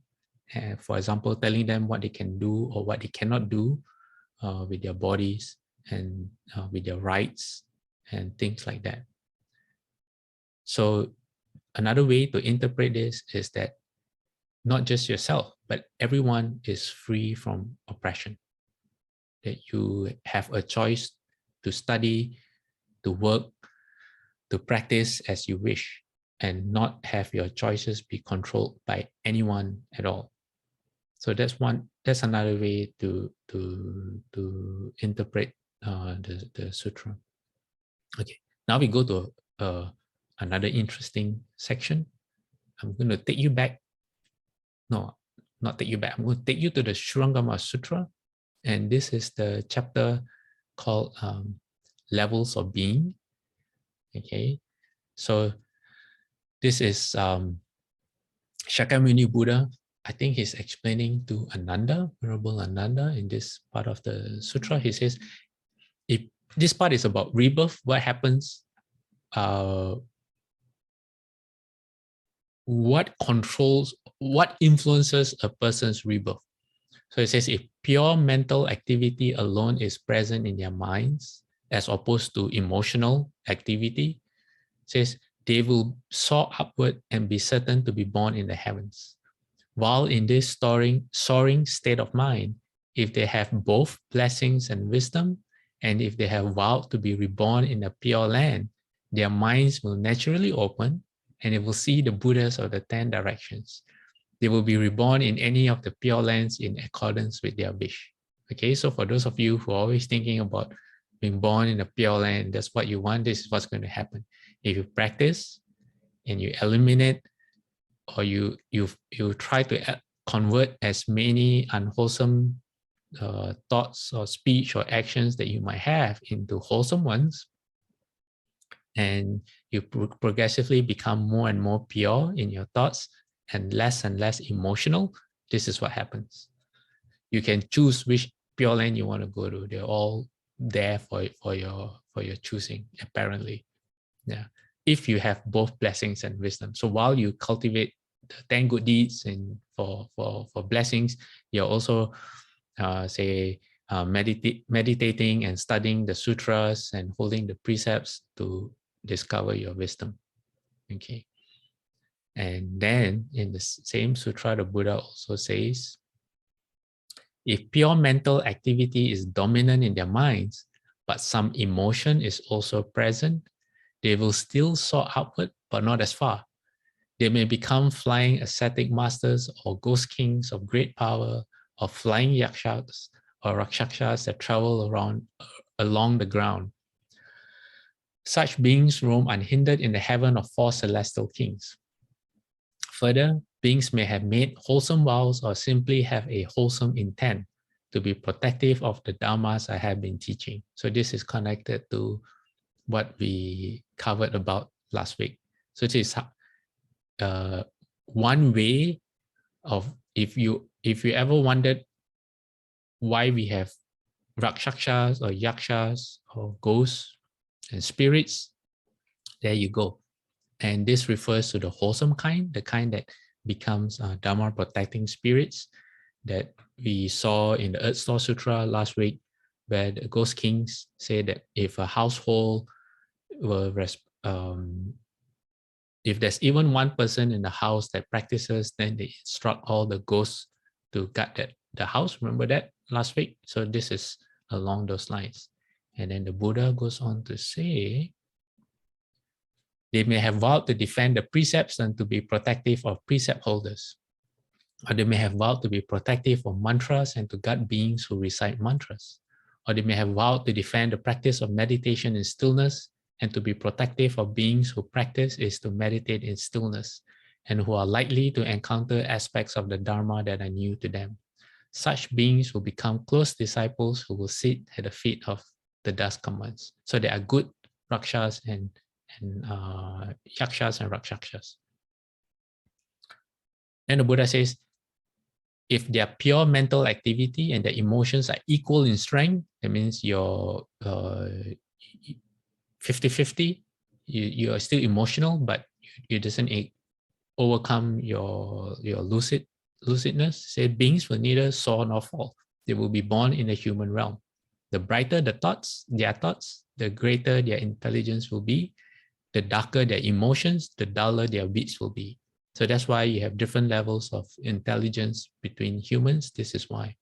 And for example, telling them what they can do or what they cannot do with their bodies and with their rights and things like that. So another way to interpret this is that not just yourself, but everyone is free from oppression. That you have a choice to study, to work, to practice as you wish, and not have your choices be controlled by anyone at all. So that's another way to interpret the sutra. Okay, now we go to another interesting section. I'm going to take you back. No, not take you back. I'm going to take you to the Shurangama Sutra. And this is the chapter called Levels of Being. Okay, so this is Shakyamuni Buddha. I think he's explaining to Ananda, Venerable Ananda, in this part of the sutra. He says, if this part is about rebirth, what happens, what controls, what influences a person's rebirth. So it says, if pure mental activity alone is present in their minds, as opposed to emotional activity, it says they will soar upward and be certain to be born in the heavens. While in this soaring state of mind, if they have both blessings and wisdom, and if they have vowed to be reborn in a pure land, their minds will naturally open and they will see the Buddhas of the 10 directions. They will be reborn in any of the pure lands in accordance with their wish. Okay, so for those of you who are always thinking about being born in a pure land, that's what you want, this is what's going to happen. If you practice and you eliminate or you try to convert as many unwholesome thoughts or speech or actions that you might have into wholesome ones, and you progressively become more and more pure in your thoughts and less emotional, this is what happens. You can choose which pure land you want to go to. They're all there for your choosing, apparently. Yeah, if you have both blessings and wisdom. So while you cultivate the 10 good deeds and for blessings, you're also meditating and studying the sutras and holding the precepts to discover your wisdom. Okay. And then in the same sutra, the Buddha also says, if pure mental activity is dominant in their minds, but some emotion is also present, they will still soar upward, but not as far. They may become flying ascetic masters or ghost kings of great power, or flying yakshas or rakshasas that travel along the ground. Such beings roam unhindered in the heaven of 4 celestial kings. Further, beings may have made wholesome vows or simply have a wholesome intent to be protective of the dharmas I have been teaching. So this is connected to what we covered about last week. So it is one way of, if you ever wondered why we have rakshasas or yakshas or ghosts and spirits, there you go. And this refers to the wholesome kind, the kind that becomes Dharma protecting spirits that we saw in the Earth Store Sutra last week, where the ghost kings say that if a household were, if there's even one person in the house that practices, then they instruct all the ghosts to guard the house. Remember that last week? So this is along those lines. And then the Buddha goes on to say, they may have vowed to defend the precepts and to be protective of precept holders. Or they may have vowed to be protective of mantras and to guard beings who recite mantras. Or they may have vowed to defend the practice of meditation in stillness and to be protective of beings who practice is to meditate in stillness and who are likely to encounter aspects of the Dharma that are new to them. Such beings will become close disciples who will sit at the feet of the dust commands. So they are good rakshas and yakshas and rakshasas. Then the Buddha says, if their pure mental activity and their emotions are equal in strength, that means you're 50-50, you are still emotional, but you doesn't overcome your lucidness. Say, beings will neither soar nor fall. They will be born in the human realm. The brighter their thoughts, the greater their intelligence will be. The darker their emotions, the duller their wits will be. So that's why you have different levels of intelligence between humans. This is why.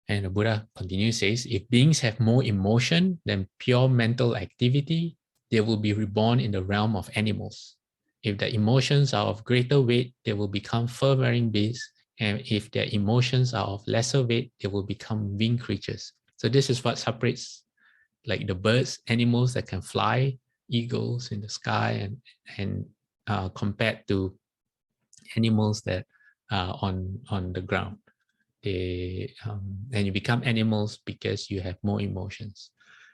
And the Buddha continues, says, if beings have more emotion than pure mental activity, they will be reborn in the realm of animals. If the emotions are of greater weight, they will become fur-bearing beasts. And if their emotions are of lesser weight, they will become winged creatures. So this is what separates like the birds, animals that can fly, eagles in the sky, and compared to animals that are on the ground. And you become animals because you have more emotions.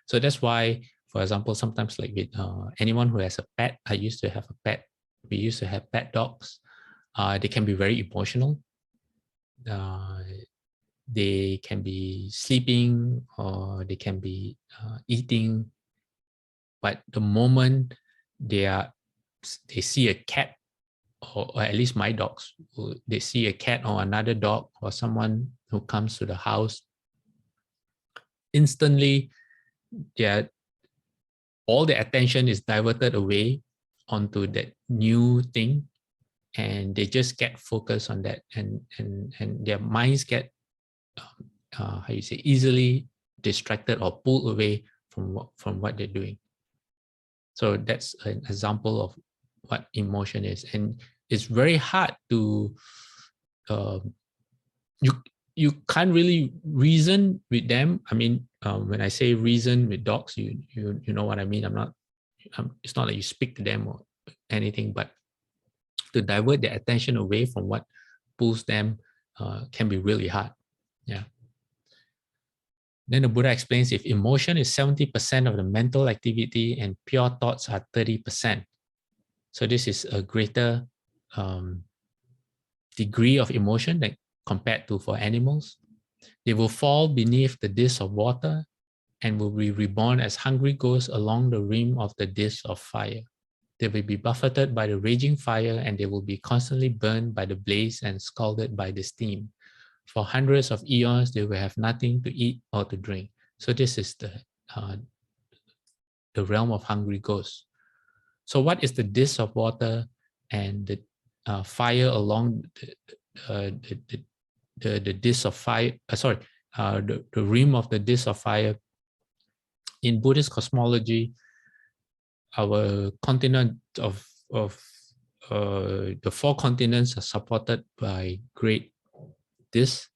So that's why, for example, sometimes like with anyone who has a pet, I used to have a pet. We used to have pet dogs. They can be very emotional. They can be sleeping or they can be eating. But the moment they see a cat, or at least my dogs, they see a cat or another dog or someone who comes to the house, instantly all the attention is diverted away onto that new thing, and they just get focused on that, and their minds get easily distracted or pulled away from what they're doing. So that's an example of what emotion is, and it's very hard to you can't really reason with them. I mean, when I say reason with dogs, you know what I mean. It's not like you speak to them or anything, but to divert their attention away from what pulls them can be really hard. Yeah. Then the Buddha explains, if emotion is 70% of the mental activity and pure thoughts are 30%. So this is a greater degree of emotion than compared to for animals. They will fall beneath the disk of water and will be reborn as hungry ghosts along the rim of the disk of fire. They will be buffeted by the raging fire, and they will be constantly burned by the blaze and scalded by the steam. For hundreds of eons, they will have nothing to eat or to drink. So this is the realm of hungry ghosts. So what is the dish of water and the fire along the dish of fire? The rim of the dish of fire. In Buddhist cosmology, our continent of the 4 continents are supported by great discs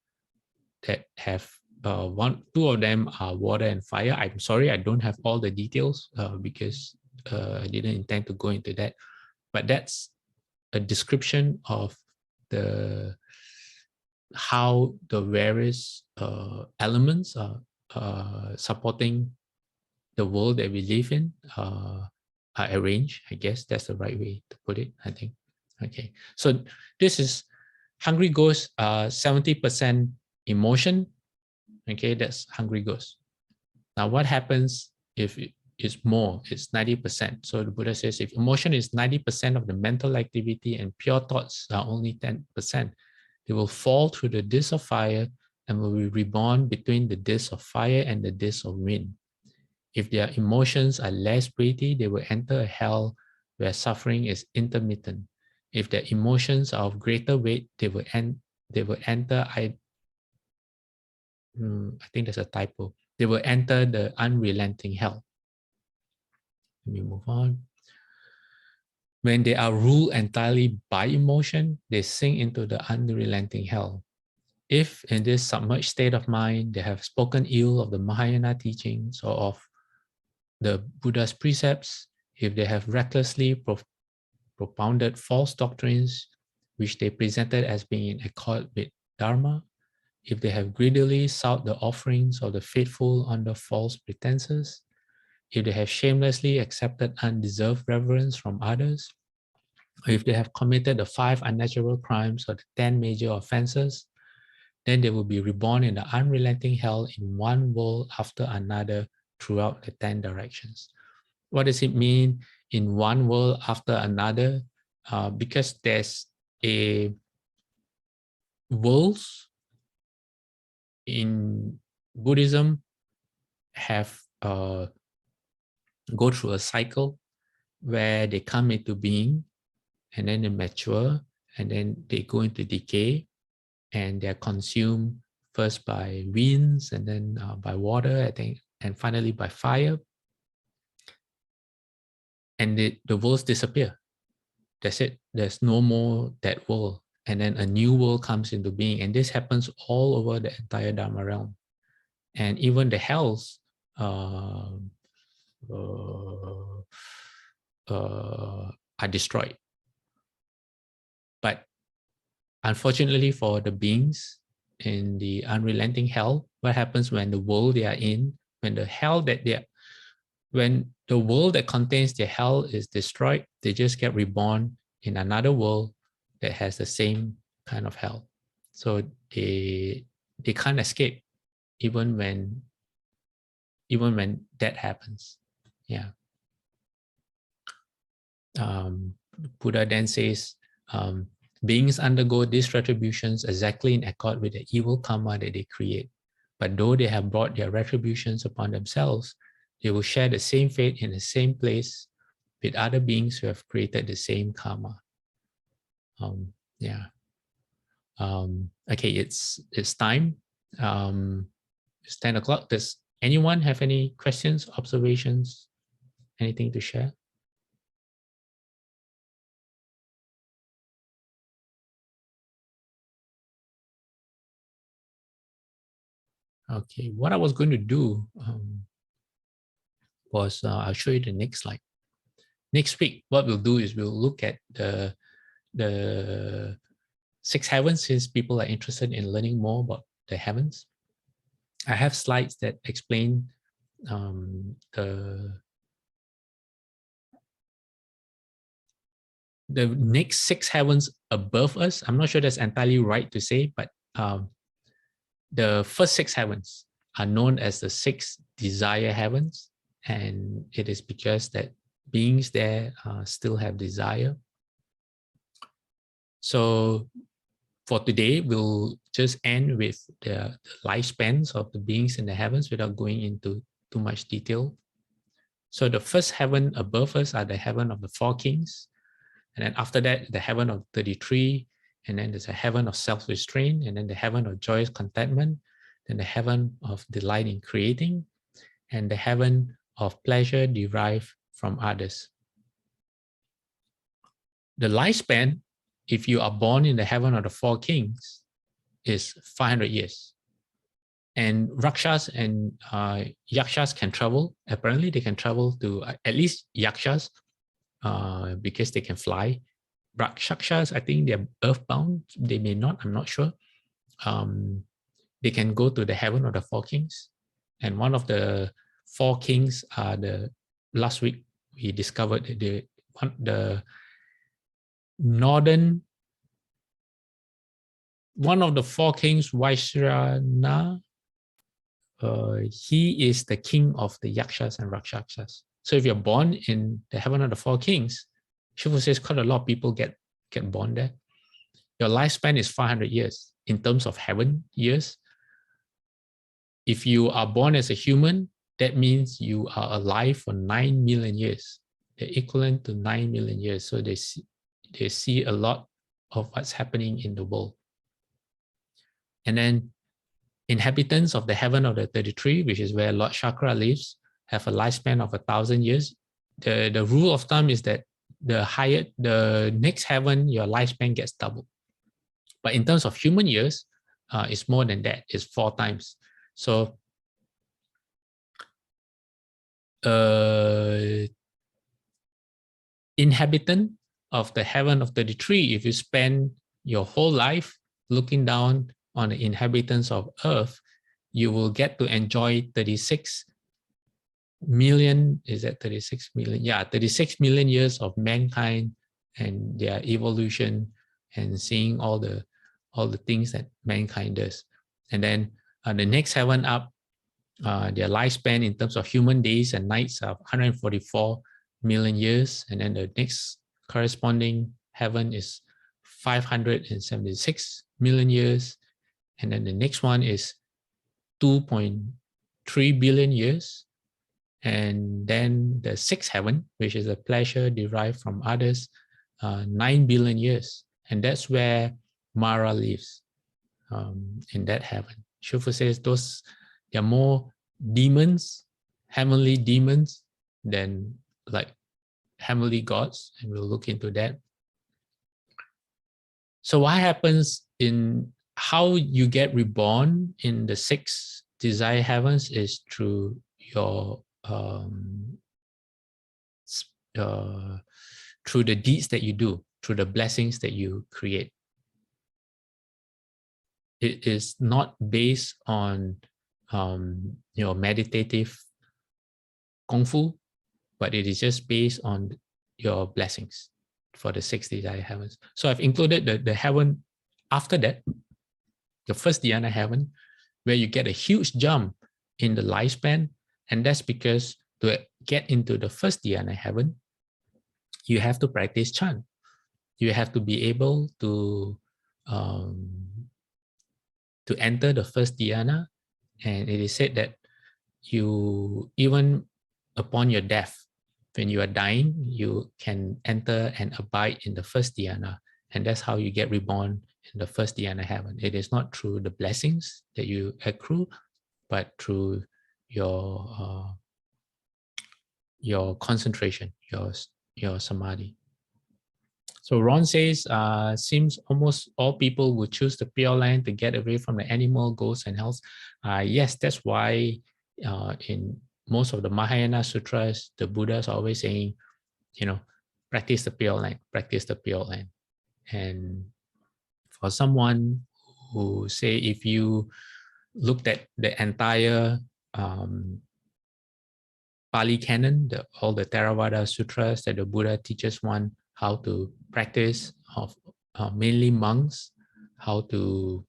that have two of them are water and fire. I'm sorry, I don't have all the details because I didn't intend to go into that. But that's a description of how the various elements are supporting the world that we live in are arranged. I guess that's the right way to put it, I think. Okay, so this is hungry ghosts, 70% emotion. Okay, that's hungry ghosts. Now, what happens if it's more? It's 90%. So the Buddha says if emotion is 90% of the mental activity and pure thoughts are only 10%, they will fall through the disk of fire and will be reborn between the disk of fire and the disk of wind. If their emotions are less weighty, they will enter a hell where suffering is intermittent. If their emotions are of greater weight, they will enter. I think there's a typo. They will enter the unrelenting hell. Let me move on. When they are ruled entirely by emotion, they sink into the unrelenting hell. If in this submerged state of mind, they have spoken ill of the Mahayana teachings or of the Buddha's precepts, if they have recklessly propounded false doctrines, which they presented as being in accord with Dharma, if they have greedily sought the offerings of the faithful under false pretenses, if they have shamelessly accepted undeserved reverence from others, or if they have committed the 5 unnatural crimes or the 10 major offenses, then they will be reborn in the unrelenting hell in one world after another throughout the 10 directions. What does it mean in one world after another? Because there's a worlds in Buddhism have go through a cycle where they come into being and then they mature and then they go into decay and they're consumed first by winds and then by water, I think, and finally by fire. And the worlds disappear. That's it. There's no more that world. And then a new world comes into being. And this happens all over the entire Dharma realm. And even the hells are destroyed. But unfortunately for the beings in the unrelenting hell, what happens when the world they are in, when the world that contains the hell is destroyed, they just get reborn in another world that has the same kind of hell. So they can't escape even when that happens. Yeah. Buddha then says, beings undergo these retributions exactly in accord with the evil karma that they create. But though they have brought their retributions upon themselves, they will share the same fate in the same place with other beings who have created the same karma. Okay, it's time. It's 10 o'clock. Does anyone have any questions, observations, anything to share? Okay, what I was going to do was I'll show you the next slide. Next week, what we'll do is we'll look at the 6 heavens, since people are interested in learning more about the heavens. I have slides that explain the next 6 heavens above us. I'm not sure that's entirely right to say, but the first 6 heavens are known as the 6 desire heavens, and it is because that beings there still have desire. So for today, we'll just end with the lifespans of the beings in the heavens without going into too much detail. So the first heaven above us are the heaven of the four kings. And then after that, the heaven of 33. And then there's a heaven of self-restraint. And then the heaven of joyous contentment. Then the heaven of delight in creating. And the heaven of pleasure derived from others. The lifespan, if you are born in the heaven of the four kings, is 500 years. And Rakshas and Yakshas can travel. Apparently, they can travel to at least Yakshas because they can fly. Rakshas, I think they're earthbound. They may not, I'm not sure. They can go to the heaven of the four kings. And one of the four kings are last week we discovered the northern, one of the four kings, Vaishrana, he is the king of the Yakshas and Rakshasas. So if you're born in the heaven of the four kings, Shiva says quite a lot of people get born there. Your lifespan is 500 years in terms of heaven years. If you are born as a human, that means you are alive for 9 million years. They're equivalent to 9 million years. So they see a lot of what's happening in the world. And then inhabitants of the heaven of the 33, which is where Lord Chakra lives, have a lifespan of 1,000 years. The rule of thumb is that the next heaven, your lifespan gets doubled. But in terms of human years, it's more than that. It's 4 times. So inhabitant of the heaven of 33, if you spend your whole life looking down on the inhabitants of Earth, you will get to enjoy 36 million, is that 36 million? Yeah, 36 million years of mankind and their evolution and seeing all the things that mankind does. And then the next heaven up, their lifespan in terms of human days and nights are 144 million years. And then the next corresponding heaven is 576 million years. And then the next one is 2.3 billion years. And then the sixth heaven, which is a pleasure derived from others, 9 billion years. And that's where Mara lives, in that heaven. Shufu says there are more demons, heavenly demons, than like heavenly gods. And we'll look into that. So what happens in how you get reborn in the 6 desire heavens is through your through the deeds that you do, through the blessings that you create. It is not based on meditative kung fu, but it is just based on your blessings for the 6 desire heavens. So I've included the heaven after that, the first dhyana heaven, where you get a huge jump in the lifespan. And that's because to get into the first dhyana heaven, you have to practice chant. You have to be able to enter the first dhyana. And it is said that you, even upon your death, when you are dying, you can enter and abide in the first dhyana. And that's how you get reborn in the first dhyana heaven. It is not through the blessings that you accrue, but through your concentration, your samadhi. So Ron says, seems almost all people would choose the Pure Land to get away from the animal, ghosts, and hells. Yes, that's why in most of the Mahayana sutras, the Buddhas are always saying, practice the Pure Land, practice the Pure Land. And for someone who say, if you looked at the entire Pali Canon, all the Theravada sutras that the Buddha teaches one how to practice, of mainly monks, how to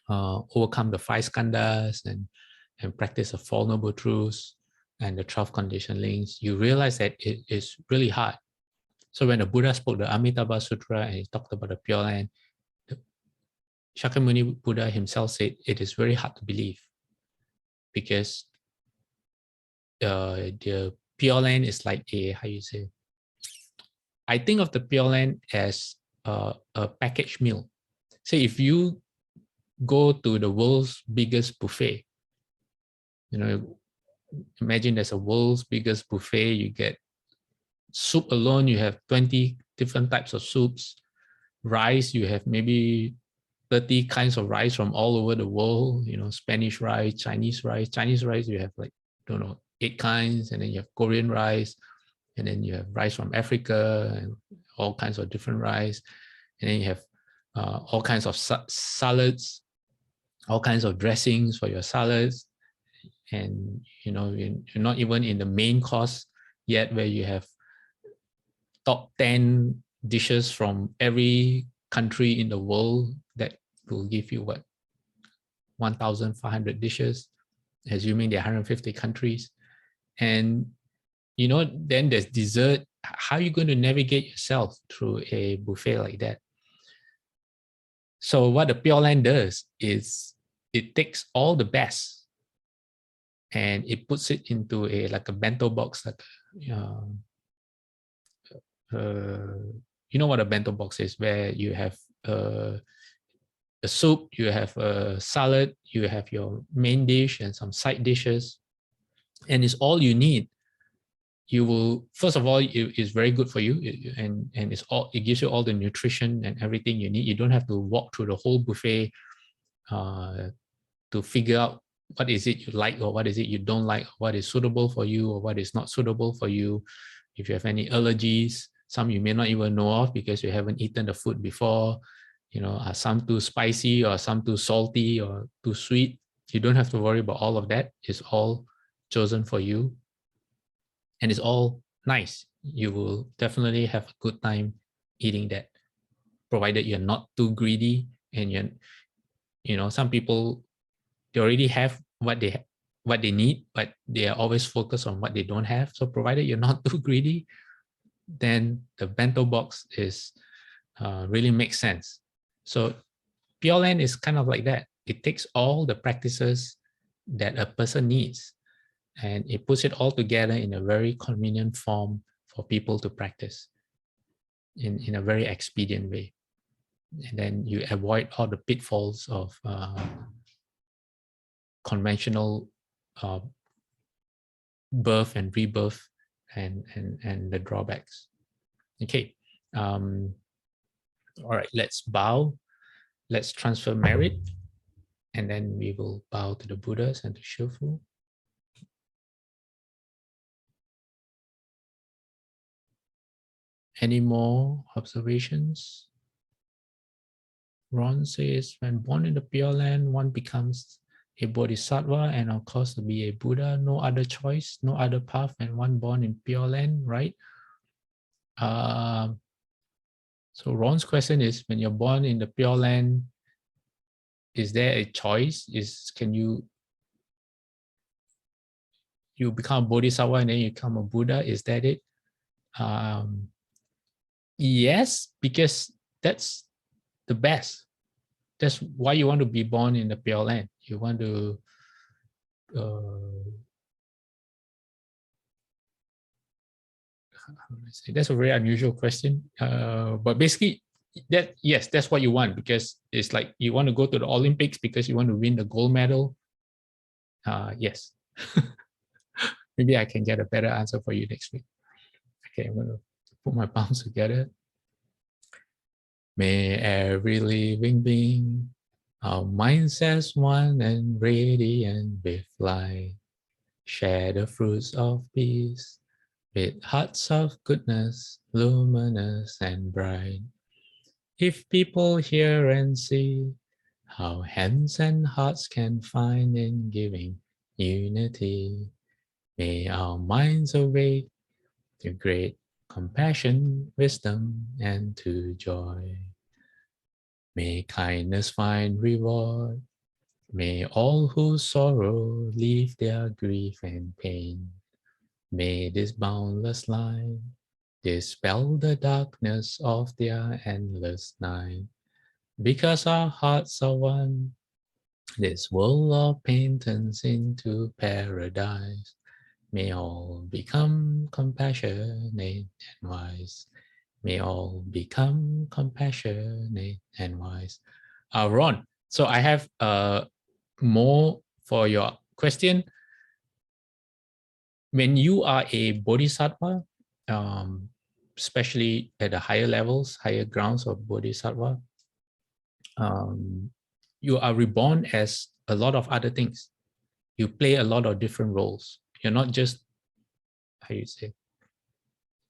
overcome the 5 skandhas and practice the 4 noble truths and the 12 conditionings, you realize that it is really hard. So when the Buddha spoke the Amitabha Sutra and he talked about the Pure Land, Shakyamuni Buddha himself said it is very hard to believe because the Pure Land is like a, how you say, I think of the Pure Land as a packaged meal. Say if you go to the world's biggest buffet, imagine there's a world's biggest buffet, you get soup alone, you have 20 different types of soups. Rice, you have maybe 30 kinds of rice from all over the world, Spanish rice, Chinese rice. Chinese rice, you have like, 8 kinds, and then you have Korean rice, and then you have rice from Africa, and all kinds of different rice. And then you have all kinds of salads, all kinds of dressings for your salads. And, you're not even in the main course yet, where you have top 10 dishes from every country in the world that will give you 1,500 dishes, assuming there are 150 countries. And then there's dessert. How are you going to navigate yourself through a buffet like that? So what the Pure Land does is it takes all the best and it puts it into like a bento box, like you know what a bento box is, where you have a soup, you have a salad, you have your main dish and some side dishes, and it's all you need. You will, first of all, it's very good for you, and it gives you all the nutrition and everything you need. You don't have to walk through the whole buffet to figure out what is it you like or what is it you don't like, what is suitable for you or what is not suitable for you. If you have any allergies, some you may not even know of because you haven't eaten the food before, are some too spicy or some too salty or too sweet. You don't have to worry about all of that. It's all chosen for you. And it's all nice. You will definitely have a good time eating that, provided you're not too greedy. And some people, they already have what they need, but they are always focused on what they don't have. So provided you're not too greedy, then the bento box is really makes sense. So Pure Land is kind of like that. It takes all the practices that a person needs and it puts it all together in a very convenient form for people to practice in a very expedient way. And then you avoid all the pitfalls of conventional birth and rebirth and the drawbacks. Okay. All right, let's bow. Let's transfer merit. And then we will bow to the Buddhas and to Shifu. Any more observations? Ron says, when born in the Pure Land, one becomes a Bodhisattva and of course to be a Buddha, no other choice, no other path, and one born in Pure Land, right? So Ron's question is, when you're born in the Pure Land, is there a choice? Can you become a Bodhisattva and then you become a Buddha? Is that it? Yes, because that's the best. That's why you want to be born in the Pure Land. You want to that's a very unusual question. But basically, that's what you want, because it's like you want to go to the Olympics because you want to win the gold medal. Yes. Maybe I can get a better answer for you next week. Okay, I'm gonna put my palms together. May every living being, our minds as one and radiant with light, share the fruits of peace with hearts of goodness, luminous and bright. If people hear and see how hands and hearts can find in giving unity, may our minds awake to great compassion, wisdom, and to joy. May kindness find reward. May all who sorrow leave their grief and pain. May this boundless light dispel the darkness of their endless night. Because our hearts are one, this world of pain turns into paradise. May all become compassionate and wise. May all become compassionate and wise. Ron, so I have more for your question. When you are a bodhisattva, especially at the higher levels, higher grounds of bodhisattva, you are reborn as a lot of other things. You play a lot of different roles. You're not just, how you say,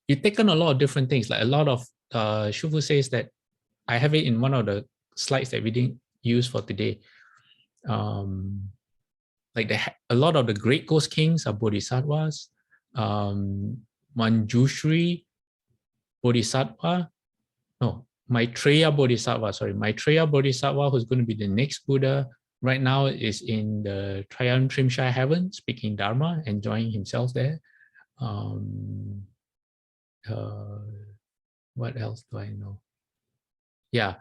you've taken a lot of different things. Like a lot of, Shufu says that, I have it in one of the slides that we didn't use for today. Like a lot of the great ghost kings are bodhisattvas. Manjushri Bodhisattva, no, Maitreya Bodhisattva, Maitreya Bodhisattva, who's going to be the next Buddha, right now is in the Triumphrimshire heaven, speaking Dharma, enjoying himself there. What else do I know? Yeah,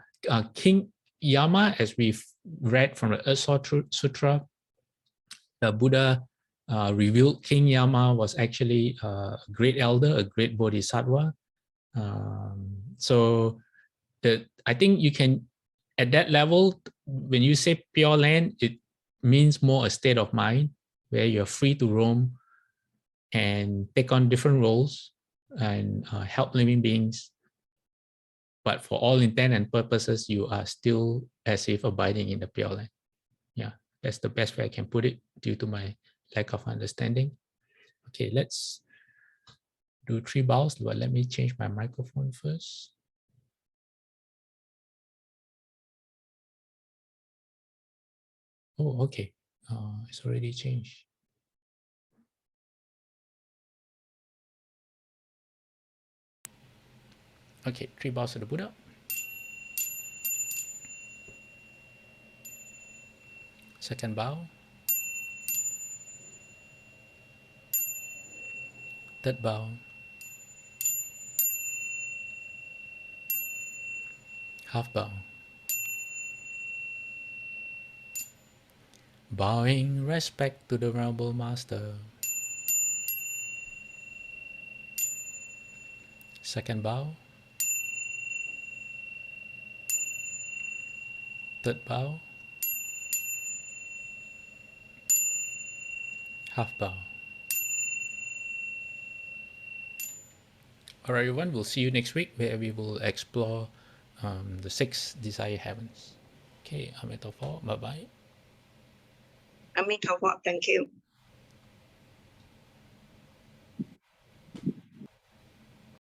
King Yama, as we've read from the Earth Sutra, the Buddha revealed King Yama was actually a great elder, a great bodhisattva. So I think you can, at that level, when you say pure land, it means more a state of mind where you're free to roam and take on different roles and help living beings. But for all intent and purposes, you are still as if abiding in the pure land. Yeah, that's the best way I can put it due to my lack of understanding. Okay, let's do 3 bows, but let me change my microphone first. Oh, okay. It's already changed. Okay, 3 bows to the Buddha. Second bow. Third bow. Half bow. Bowing respect to the Venerable Master. Second bow. Third bow. Half bow. All right, everyone, we'll see you next week where we will explore the 6 desire heavens. Okay, Amitabha, bye-bye. Amitabha, thank you.